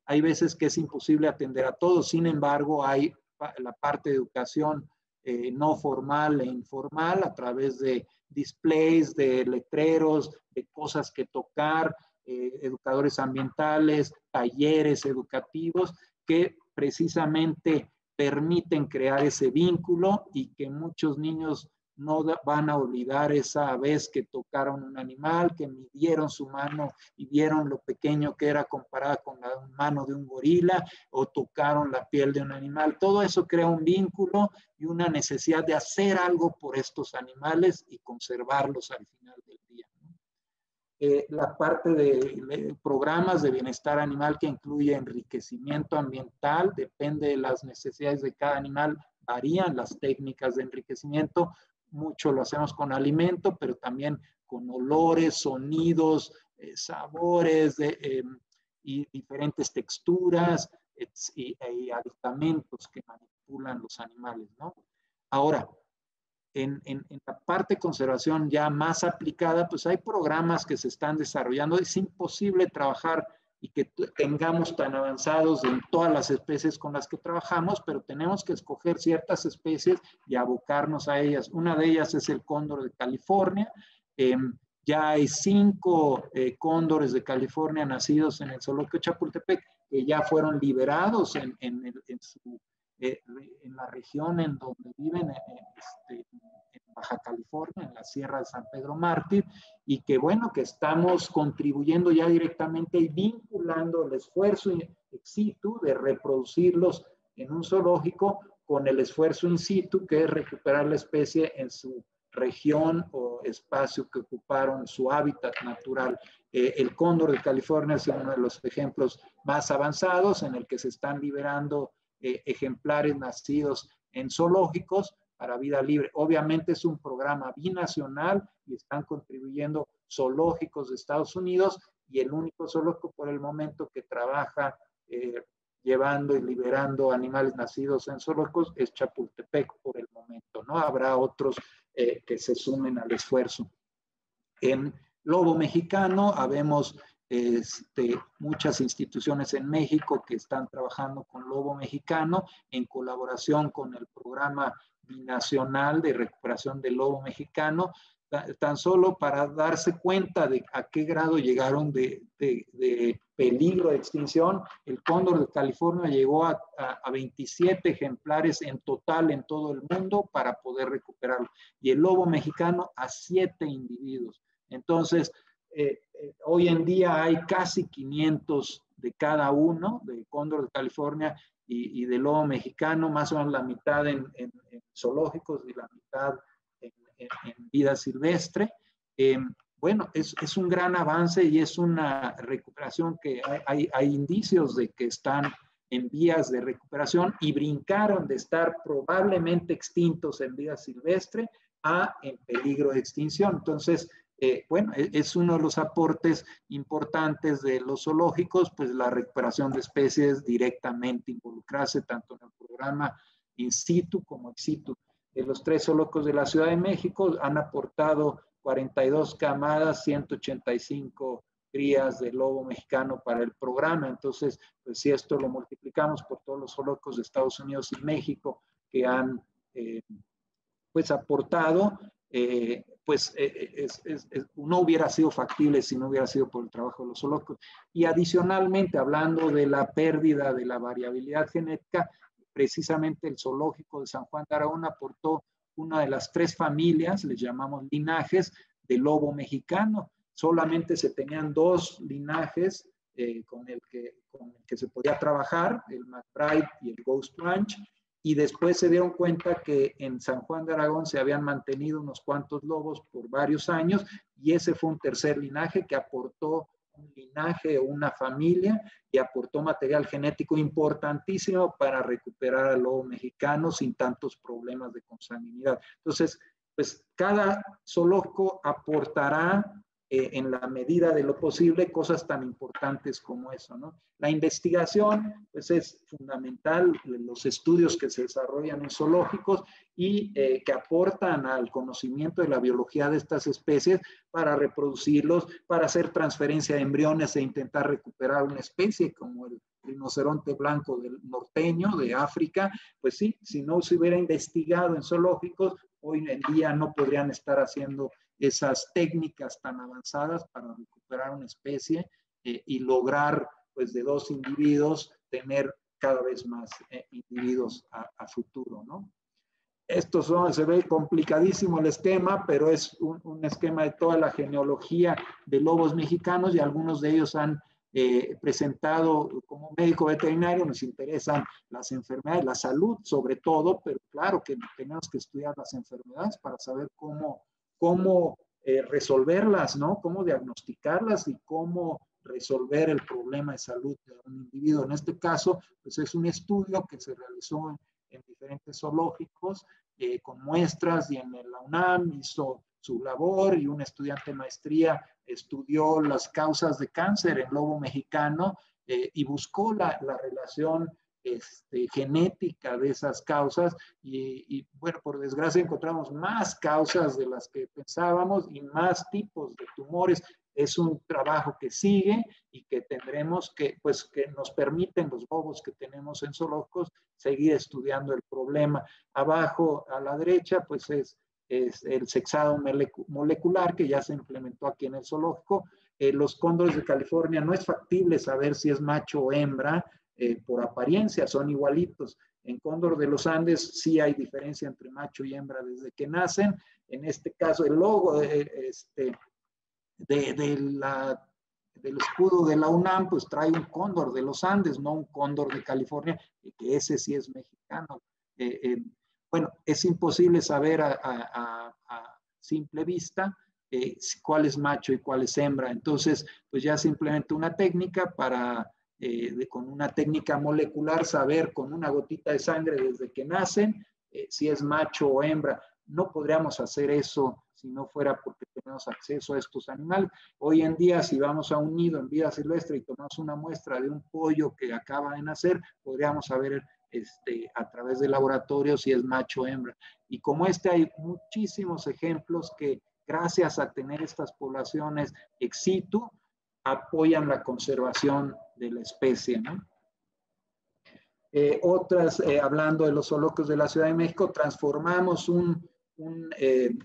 Speaker 2: hay veces que es imposible atender a todos. Sin embargo, hay la parte de educación no formal e informal a través de displays, de letreros, de cosas que tocar, educadores ambientales, talleres educativos que precisamente permiten crear ese vínculo y que muchos niños no van a olvidar esa vez que tocaron un animal, que midieron su mano y vieron lo pequeño que era comparada con la mano de un gorila, o tocaron la piel de un animal. Todo eso crea un vínculo y una necesidad de hacer algo por estos animales y conservarlos al final del día. La parte de programas de bienestar animal que incluye enriquecimiento ambiental, depende de las necesidades de cada animal, varían las técnicas de enriquecimiento. Mucho lo hacemos con alimento, pero también con olores, sonidos, sabores y diferentes texturas y aditamentos que manipulan los animales, ¿no? Ahora, en la parte de conservación ya más aplicada, pues hay programas que se están desarrollando. Es imposible trabajar y que tengamos tan avanzados en todas las especies con las que trabajamos, pero tenemos que escoger ciertas especies y abocarnos a ellas. Una de ellas es el cóndor de California. Ya hay 5 cóndores de California nacidos en el zoológico de Chapultepec que ya fueron liberados en la región en donde viven, en Baja California, en la Sierra de San Pedro Mártir, y que bueno, que estamos contribuyendo ya directamente y vinculando el esfuerzo ex situ de reproducirlos en un zoológico con el esfuerzo in situ, que es recuperar la especie en su región o espacio que ocuparon, su hábitat natural. El cóndor de California es uno de los ejemplos más avanzados en el que se están liberando ejemplares nacidos en zoológicos para vida libre. Obviamente es un programa binacional y están contribuyendo zoológicos de Estados Unidos, y el único zoológico por el momento que trabaja llevando y liberando animales nacidos en zoológicos es Chapultepec por el momento, ¿no? Habrá otros que se sumen al esfuerzo. En lobo mexicano habemos muchas instituciones en México que están trabajando con lobo mexicano en colaboración con el programa binacional de recuperación del lobo mexicano, tan solo para darse cuenta de a qué grado llegaron de peligro de extinción. El cóndor de California llegó a 27 ejemplares en total en todo el mundo para poder recuperarlo, y el lobo mexicano a 7 individuos. Entonces, hoy en día hay casi 500 de cada uno, de cóndor de California y de lobo mexicano, más o menos la mitad en zoológicos y la mitad en vida silvestre. Bueno, es un gran avance y es una recuperación que hay indicios de que están en vías de recuperación y brincaron de estar probablemente extintos en vida silvestre a en peligro de extinción. Entonces, bueno, es uno de los aportes importantes de los zoológicos, pues la recuperación de especies directamente, involucrarse tanto en el programa in situ como ex situ. Los 3 zoológicos de la Ciudad de México han aportado 42 camadas, 185 crías de lobo mexicano para el programa. Entonces, pues si esto lo multiplicamos por todos los zoológicos de Estados Unidos y México que han pues aportado, pues no hubiera sido factible si no hubiera sido por el trabajo de los zoológicos. Y adicionalmente, hablando de la pérdida de la variabilidad genética, precisamente el zoológico de San Juan de Aragón aportó una de las 3 familias, les llamamos linajes, de lobo mexicano. Solamente se tenían 2 linajes con el que se podía trabajar, el McBride y el Ghost Ranch, y después se dieron cuenta que en San Juan de Aragón se habían mantenido unos cuantos lobos por varios años, y ese fue un tercer linaje que aportó un linaje o una familia y aportó material genético importantísimo para recuperar al lobo mexicano sin tantos problemas de consanguinidad. Entonces, pues cada zoológico aportará en la medida de lo posible cosas tan importantes como eso, ¿no? La investigación, pues es fundamental, los estudios que se desarrollan en zoológicos y que aportan al conocimiento de la biología de estas especies para reproducirlos, para hacer transferencia de embriones e intentar recuperar una especie como el rinoceronte blanco del norteño de África. Pues sí, si no se hubiera investigado en zoológicos, hoy en día no podrían estar haciendo esas técnicas tan avanzadas para recuperar una especie y lograr, pues, de 2 individuos tener cada vez más individuos a futuro, ¿no? Se ve complicadísimo el esquema, pero es un esquema de toda la genealogía de lobos mexicanos, y algunos de ellos han presentado como médico veterinario. Nos interesan las enfermedades, la salud sobre todo, pero claro que tenemos que estudiar las enfermedades para saber cómo resolverlas, ¿no? Cómo diagnosticarlas y cómo resolver el problema de salud de un individuo. En este caso, pues es un estudio que se realizó en diferentes zoológicos con muestras, y en la UNAM hizo su labor, y un estudiante de maestría estudió las causas de cáncer en lobo mexicano y buscó la relación genética de esas causas, y bueno, por desgracia encontramos más causas de las que pensábamos y más tipos de tumores. Es un trabajo que sigue y que tendremos que nos permiten los lobos que tenemos en zoológicos seguir estudiando el problema. Abajo a la derecha, pues es es el sexado molecular que ya se implementó aquí en el zoológico. Los cóndores de California no es factible saber si es macho o hembra por apariencia, son igualitos. En cóndor de los Andes sí hay diferencia entre macho y hembra desde que nacen. En este caso, el logo del escudo de la UNAM, pues trae un cóndor de los Andes, no un cóndor de California, que ese sí es mexicano. Bueno, es imposible saber a simple vista cuál es macho y cuál es hembra. Entonces, pues ya simplemente una técnica para, con una técnica molecular, saber con una gotita de sangre desde que nacen si es macho o hembra. No podríamos hacer eso si no fuera porque tenemos acceso a estos animales. Hoy en día, si vamos a un nido en vida silvestre y tomamos una muestra de un pollo que acaba de nacer, podríamos saber a través del laboratorio si es macho o hembra. Y como hay muchísimos ejemplos que gracias a tener estas poblaciones ex situ, apoyan la conservación de la especie, ¿no? Otras, hablando de los zoológicos de la Ciudad de México, transformamos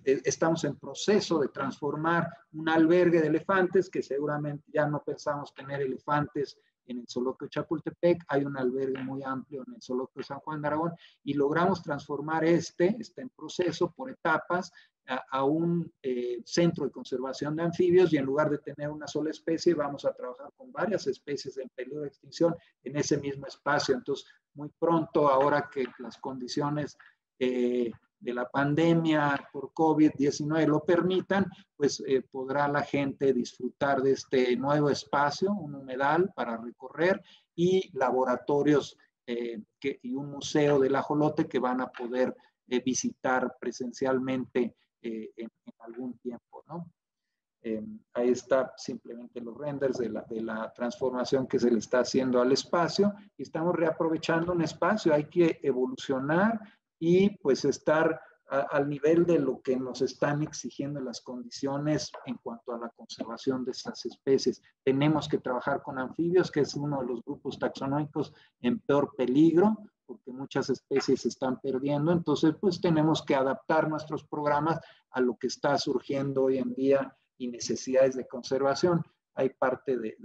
Speaker 2: estamos en proceso de transformar un albergue de elefantes, que seguramente ya no pensamos tener elefantes en el zoológico de Chapultepec, hay un albergue muy amplio en el zoológico de San Juan de Aragón, y logramos transformar está en proceso por etapas a un centro de conservación de anfibios, y en lugar de tener una sola especie, vamos a trabajar con varias especies en peligro de extinción en ese mismo espacio. Entonces, muy pronto, ahora que las condiciones de la pandemia por COVID-19 lo permitan, pues podrá la gente disfrutar de este nuevo espacio, un humedal para recorrer, y laboratorios y un museo del ajolote que van a poder visitar presencialmente en algún tiempo, ¿no? Ahí está simplemente los renders de la transformación que se le está haciendo al espacio, y estamos reaprovechando un espacio. Hay que evolucionar y pues estar al nivel de lo que nos están exigiendo las condiciones en cuanto a la conservación de estas especies. Tenemos que trabajar con anfibios, que es uno de los grupos taxonómicos en peor peligro, porque muchas especies se están perdiendo. Entonces, pues tenemos que adaptar nuestros programas a lo que está surgiendo hoy en día y necesidades de conservación. Hay parte de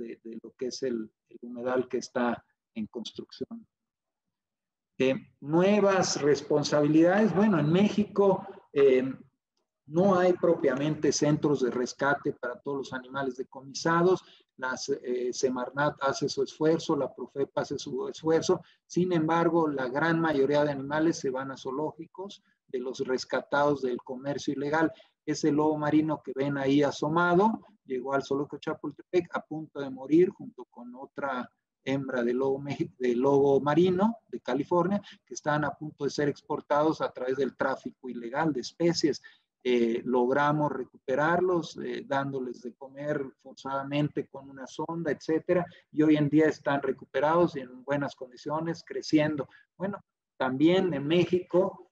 Speaker 2: lo que es el humedal que está en construcción. Nuevas responsabilidades. Bueno, en México no hay propiamente centros de rescate para todos los animales decomisados. La Semarnat hace su esfuerzo, la Profep hace su esfuerzo. Sin embargo, la gran mayoría de animales se van a zoológicos, de los rescatados del comercio ilegal. Ese lobo marino que ven ahí asomado llegó al zoológico Chapultepec a punto de morir junto con otra hembra de lobo marino de California, que estaban a punto de ser exportados a través del tráfico ilegal de especies. Logramos recuperarlos, dándoles de comer forzadamente con una sonda, etcétera, y hoy en día están recuperados y en buenas condiciones, creciendo. Bueno, también en México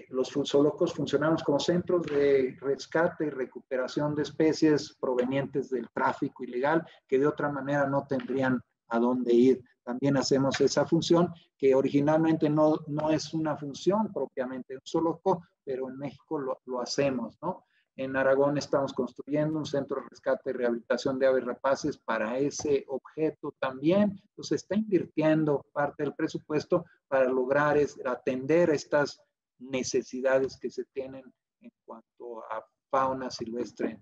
Speaker 2: los zoológicos funcionamos como centros de rescate y recuperación de especies provenientes del tráfico ilegal, que de otra manera no tendrían a dónde ir. También hacemos esa función, que originalmente no es una función propiamente de un zoológico, pero en México lo hacemos, ¿no? En Aragón estamos construyendo un centro de rescate y rehabilitación de aves rapaces para ese objeto también. Entonces, está invirtiendo parte del presupuesto para lograr atender estas necesidades que se tienen en cuanto a fauna silvestre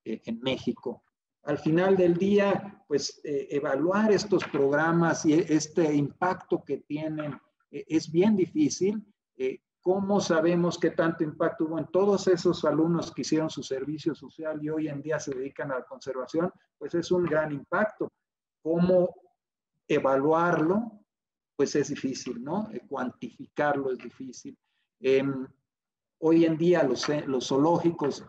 Speaker 2: en México. Al final del día, pues evaluar estos programas y este impacto que tienen es bien difícil. ¿Cómo sabemos qué tanto impacto hubo en todos esos alumnos que hicieron su servicio social y hoy en día se dedican a la conservación? Pues es un gran impacto. ¿Cómo evaluarlo? Pues es difícil, ¿no? Cuantificarlo es difícil. Hoy en día los zoológicos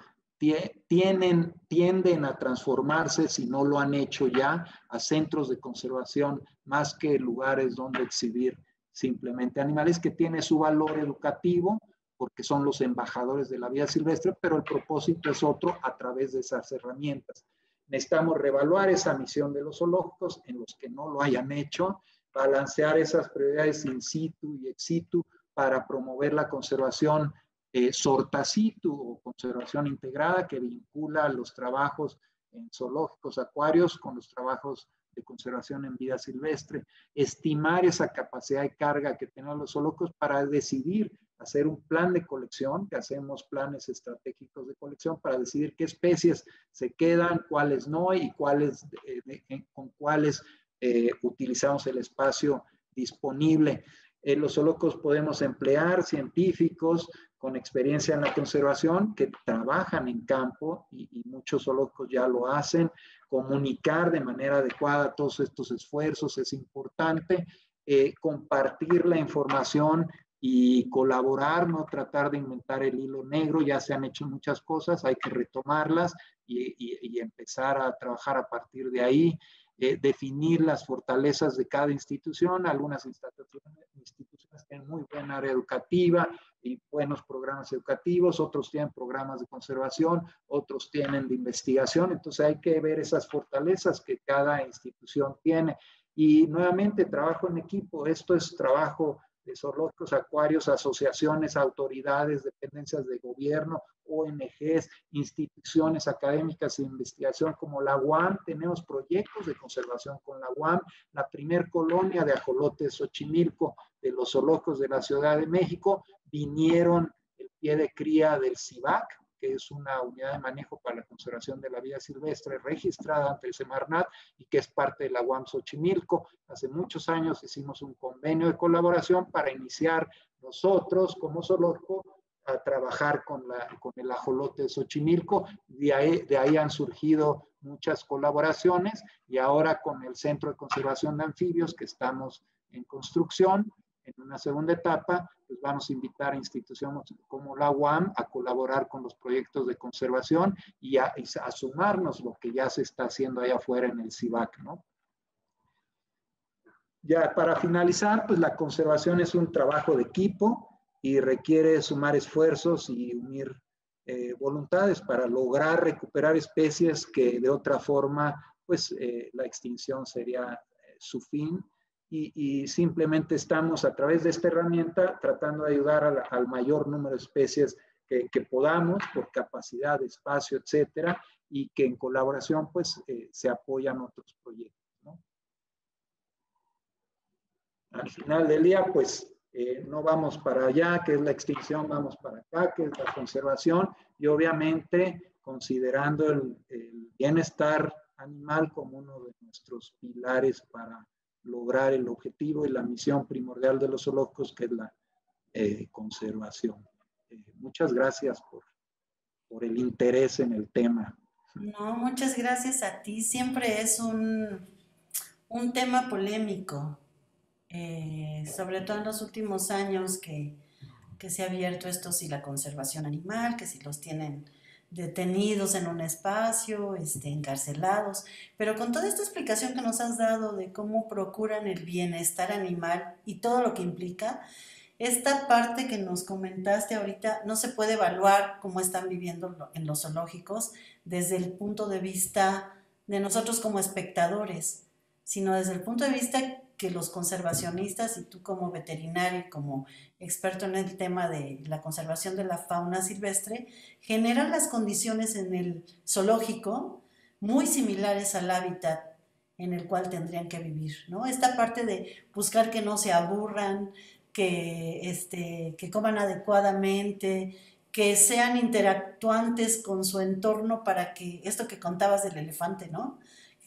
Speaker 2: tienden a transformarse, si no lo han hecho ya, a centros de conservación más que lugares donde exhibir simplemente animales, que tiene su valor educativo porque son los embajadores de la vida silvestre, pero el propósito es otro a través de esas herramientas. Necesitamos reevaluar esa misión de los zoológicos en los que no lo hayan hecho, balancear esas prioridades in situ y ex situ para promover la conservación Sorta-Situ o conservación integrada, que vincula los trabajos en zoológicos, acuarios con los trabajos de conservación en vida silvestre, estimar esa capacidad de carga que tienen los zoológicos para decidir hacer un plan de colección, que hacemos planes estratégicos de colección para decidir qué especies se quedan, cuáles no y cuáles, con cuáles utilizamos el espacio disponible. Los zoológicos podemos emplear científicos con experiencia en la conservación que trabajan en campo y muchos zoológicos ya lo hacen. Comunicar de manera adecuada todos estos esfuerzos es importante. Compartir la información y colaborar, no tratar de inventar el hilo negro. Ya se han hecho muchas cosas, hay que retomarlas y empezar a trabajar a partir de ahí. Definir las fortalezas de cada institución. Algunas instituciones tienen muy buena área educativa y buenos programas educativos, otros tienen programas de conservación, otros tienen de investigación. Entonces hay que ver esas fortalezas que cada institución tiene. Y nuevamente, trabajo en equipo. Esto es trabajo de zoológicos, acuarios, asociaciones, autoridades, dependencias de gobierno, ONGs, instituciones académicas de investigación como la UAM. Tenemos proyectos de conservación con la UAM. La primer colonia de ajolotes Xochimilco de los zoológicos de la Ciudad de México vinieron el pie de cría del CIVAC, que es una unidad de manejo para la conservación de la vida silvestre registrada ante el Semarnat y que es parte de la UAM Xochimilco. Hace muchos años hicimos un convenio de colaboración para iniciar nosotros como zoológico a trabajar con el ajolote de Xochimilco. De ahí han surgido muchas colaboraciones y ahora con el Centro de Conservación de Anfibios, que estamos en construcción, en una segunda etapa, pues vamos a invitar a instituciones como la UAM a colaborar con los proyectos de conservación y a sumarnos lo que ya se está haciendo allá afuera en el CIVAC, ¿no? Ya para finalizar, pues la conservación es un trabajo de equipo y requiere sumar esfuerzos y unir voluntades para lograr recuperar especies que de otra forma, pues la extinción sería su fin. Y simplemente estamos a través de esta herramienta tratando de ayudar al mayor número de especies que podamos por capacidad, espacio, etcétera, y que en colaboración pues se apoyan otros proyectos, ¿no? Al final del día pues no vamos para allá, que es la extinción, vamos para acá, que es la conservación, y obviamente considerando el bienestar animal como uno de nuestros pilares para lograr el objetivo y la misión primordial de los zoológicos, que es la conservación. Muchas gracias por el interés en el tema.
Speaker 1: No, muchas gracias a ti. Siempre es un tema polémico, sobre todo en los últimos años que se ha abierto esto, si la conservación animal, que si los tienen detenidos en un espacio, encarcelados, pero con toda esta explicación que nos has dado de cómo procuran el bienestar animal y todo lo que implica, esta parte que nos comentaste ahorita no se puede evaluar cómo están viviendo en los zoológicos desde el punto de vista de nosotros como espectadores, sino desde el punto de vista que los conservacionistas y tú como veterinario y como experto en el tema de la conservación de la fauna silvestre, generan las condiciones en el zoológico muy similares al hábitat en el cual tendrían que vivir, ¿no? Esta parte de buscar que no se aburran, que coman adecuadamente, que sean interactuantes con su entorno para que, esto que contabas del elefante, ¿no?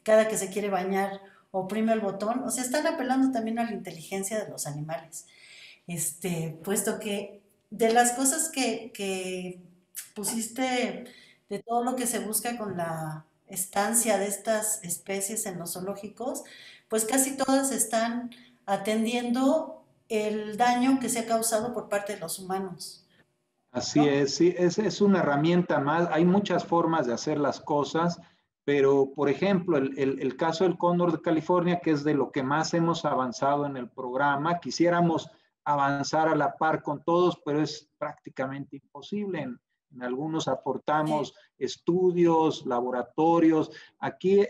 Speaker 1: Cada que se quiere bañar oprime el botón, o sea, están apelando también a la inteligencia de los animales. Puesto que de las cosas que pusiste, de todo lo que se busca con la estancia de estas especies en los zoológicos, pues casi todas están atendiendo el daño que se ha causado por parte de los humanos,
Speaker 2: Así
Speaker 1: ¿no?
Speaker 2: es, sí, es una herramienta más. Hay muchas formas de hacer las cosas, pero por ejemplo, el caso del cóndor de California, que es de lo que más hemos avanzado en el programa, quisiéramos avanzar a la par con todos, pero es prácticamente imposible. En algunos
Speaker 1: Sí.
Speaker 2: aportamos estudios, laboratorios. Aquí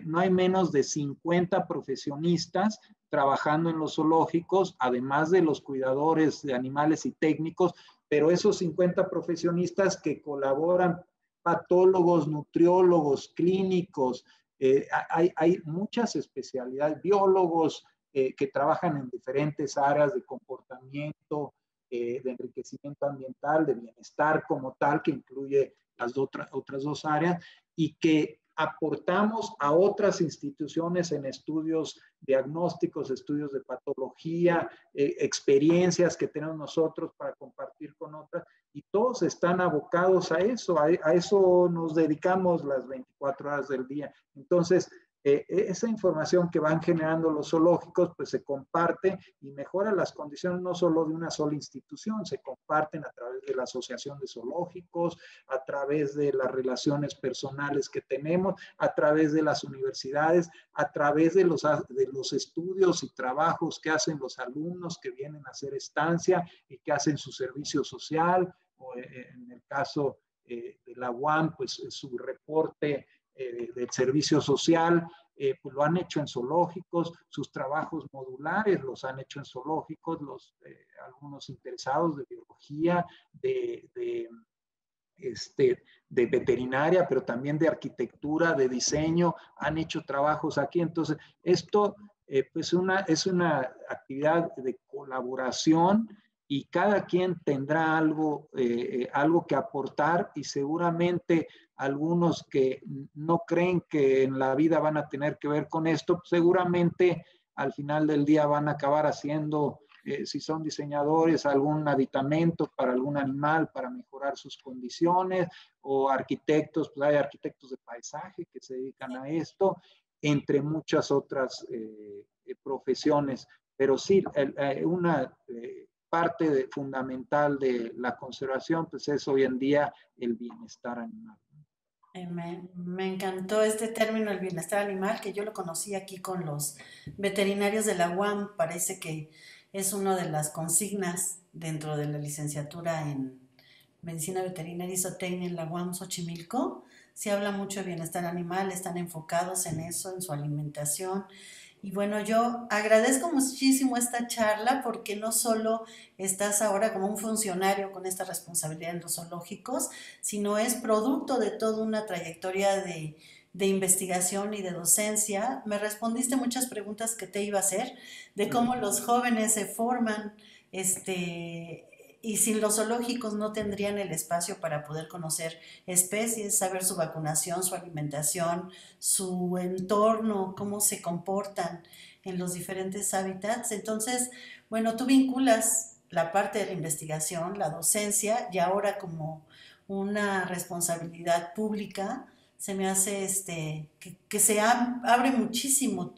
Speaker 2: no hay menos de 50 profesionistas trabajando en los zoológicos, además de los cuidadores de animales y técnicos. pero esos 50 profesionistas que colaboran, patólogos, nutriólogos, clínicos, hay muchas especialidades, biólogos que trabajan en diferentes áreas de comportamiento, de enriquecimiento ambiental, de bienestar como tal, que incluye las otras dos áreas, y que aportamos a otras instituciones en estudios diagnósticos, estudios de patología, experiencias que tenemos nosotros para compartir con otras, y todos están abocados a eso nos dedicamos las 24 horas del día. Entonces, esa información que van generando los zoológicos, pues se comparte y mejora las condiciones no solo de una sola institución, se comparten a través de la Asociación de Zoológicos, a través de las relaciones personales que tenemos, a través de las universidades, a través de los estudios y trabajos que hacen los alumnos que vienen a hacer estancia y que hacen su servicio social, o en el caso de la UAM, pues su reporte del servicio social, pues lo han hecho en zoológicos, sus trabajos modulares los han hecho en zoológicos, algunos interesados de biología, de veterinaria, pero también de arquitectura, de diseño, han hecho trabajos aquí. Entonces, esto pues es una actividad de colaboración y cada quien tendrá algo que aportar, y seguramente algunos que no creen que en la vida van a tener que ver con esto, seguramente al final del día van a acabar haciendo, si son diseñadores, algún aditamento para algún animal para mejorar sus condiciones, o arquitectos, pues hay arquitectos de paisaje que se dedican a esto, entre muchas otras profesiones. Pero sí, una parte fundamental de la conservación, pues es hoy en día el bienestar animal.
Speaker 1: Me encantó este término, el bienestar animal, que yo lo conocí aquí con los veterinarios de la UAM. Parece que es una de las consignas dentro de la licenciatura en Medicina Veterinaria y Zootecnia en la UAM Xochimilco. Se habla mucho de bienestar animal, están enfocados en eso, en su alimentación. Y bueno, yo agradezco muchísimo esta charla, porque no solo estás ahora como un funcionario con esta responsabilidad en los zoológicos, sino es producto de toda una trayectoria de investigación y de docencia. Me respondiste muchas preguntas que te iba a hacer, de cómo los jóvenes se forman, y sin los zoológicos no tendrían el espacio para poder conocer especies, saber su vacunación, su alimentación, su entorno, cómo se comportan en los diferentes hábitats. Entonces, bueno, tú vinculas la parte de la investigación, la docencia, y ahora como una responsabilidad pública, se me hace que se abre muchísimo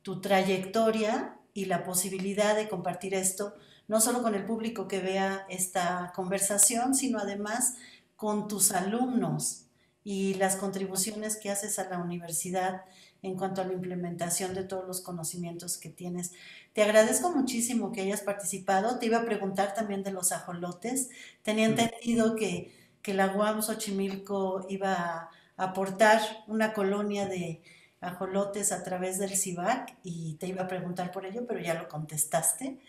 Speaker 1: tu trayectoria y la posibilidad de compartir esto, no solo con el público que vea esta conversación, sino además con tus alumnos y las contribuciones que haces a la universidad en cuanto a la implementación de todos los conocimientos que tienes. Te agradezco muchísimo que hayas participado. Te iba a preguntar también de los ajolotes. Tenía entendido que la UAM Xochimilco iba a aportar una colonia de ajolotes a través del CIVAC, y te iba a preguntar por ello, pero ya lo contestaste.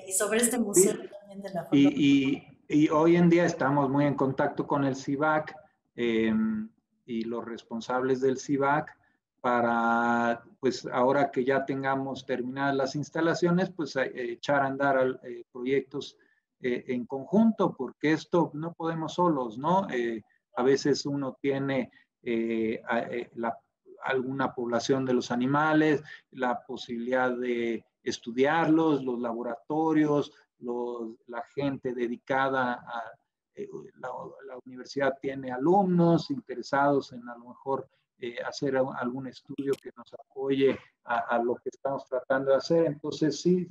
Speaker 1: Y sobre este museo
Speaker 2: Sí.
Speaker 1: también del ajolote.
Speaker 2: Y hoy en día estamos muy en contacto con el CIVAC y los responsables del CIVAC para, pues ahora que ya tengamos terminadas las instalaciones, pues echar a andar proyectos en conjunto, porque esto no podemos solos, ¿no? A veces uno tiene alguna población de los animales, la posibilidad de estudiarlos, los laboratorios, la gente dedicada a la universidad tiene alumnos interesados en a lo mejor hacer algún estudio que nos apoye a lo que estamos tratando de hacer. Entonces sí,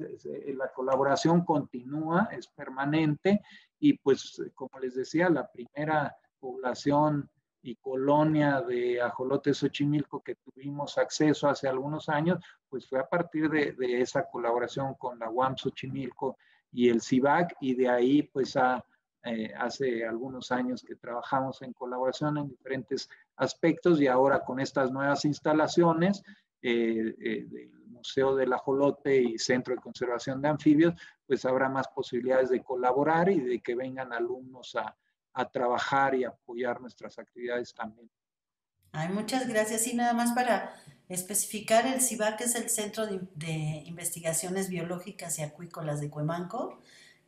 Speaker 2: la colaboración continúa, es permanente, y pues como les decía, la primera población y colonia de ajolotes Xochimilco que tuvimos acceso hace algunos años, pues fue a partir de esa colaboración con la UAM Xochimilco y el CIVAC, y de ahí pues hace algunos años que trabajamos en colaboración en diferentes aspectos, y ahora con estas nuevas instalaciones del Museo del Ajolote y Centro de Conservación de Anfibios, pues habrá más posibilidades de colaborar y de que vengan alumnos a trabajar y apoyar nuestras actividades también.
Speaker 1: Ay, muchas gracias. Y nada más para especificar, el CIBAC es el Centro de Investigaciones Biológicas y Acuícolas de Cuemanco,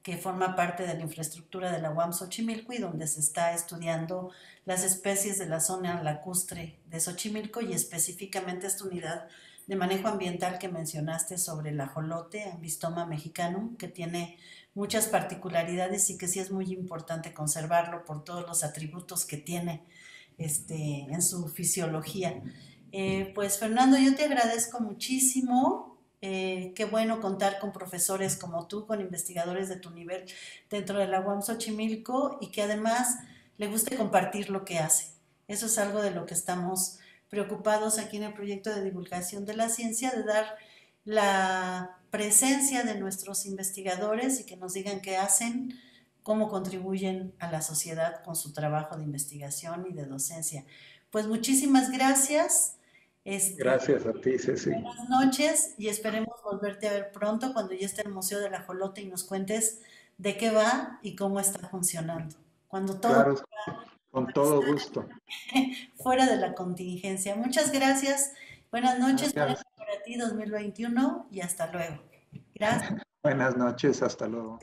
Speaker 1: que forma parte de la infraestructura de la UAM Xochimilco y donde se está estudiando las especies de la zona lacustre de Xochimilco y específicamente esta unidad de manejo ambiental que mencionaste sobre el ajolote, Ambistoma mexicanum, que tiene muchas particularidades y que sí es muy importante conservarlo por todos los atributos que tiene en su fisiología. Pues Fernando, yo te agradezco muchísimo. Qué bueno contar con profesores como tú, con investigadores de tu nivel dentro de la UAM Xochimilco y que además le guste compartir lo que hace. Eso es algo de lo que estamos preocupados aquí en el proyecto de divulgación de la ciencia, de dar la presencia de nuestros investigadores y que nos digan qué hacen, cómo contribuyen a la sociedad con su trabajo de investigación y de docencia. Pues muchísimas gracias.
Speaker 2: Gracias a ti, Ceci.
Speaker 1: Buenas noches y esperemos volverte a ver pronto cuando ya esté el Museo del Ajolote y nos cuentes de qué va y cómo está funcionando. Cuando todo
Speaker 2: Claro, con todo gusto.
Speaker 1: fuera de la contingencia. Muchas gracias. Buenas noches para
Speaker 2: Gracias.
Speaker 1: ti 2021 y hasta luego. Gracias.
Speaker 2: Buenas noches, hasta luego.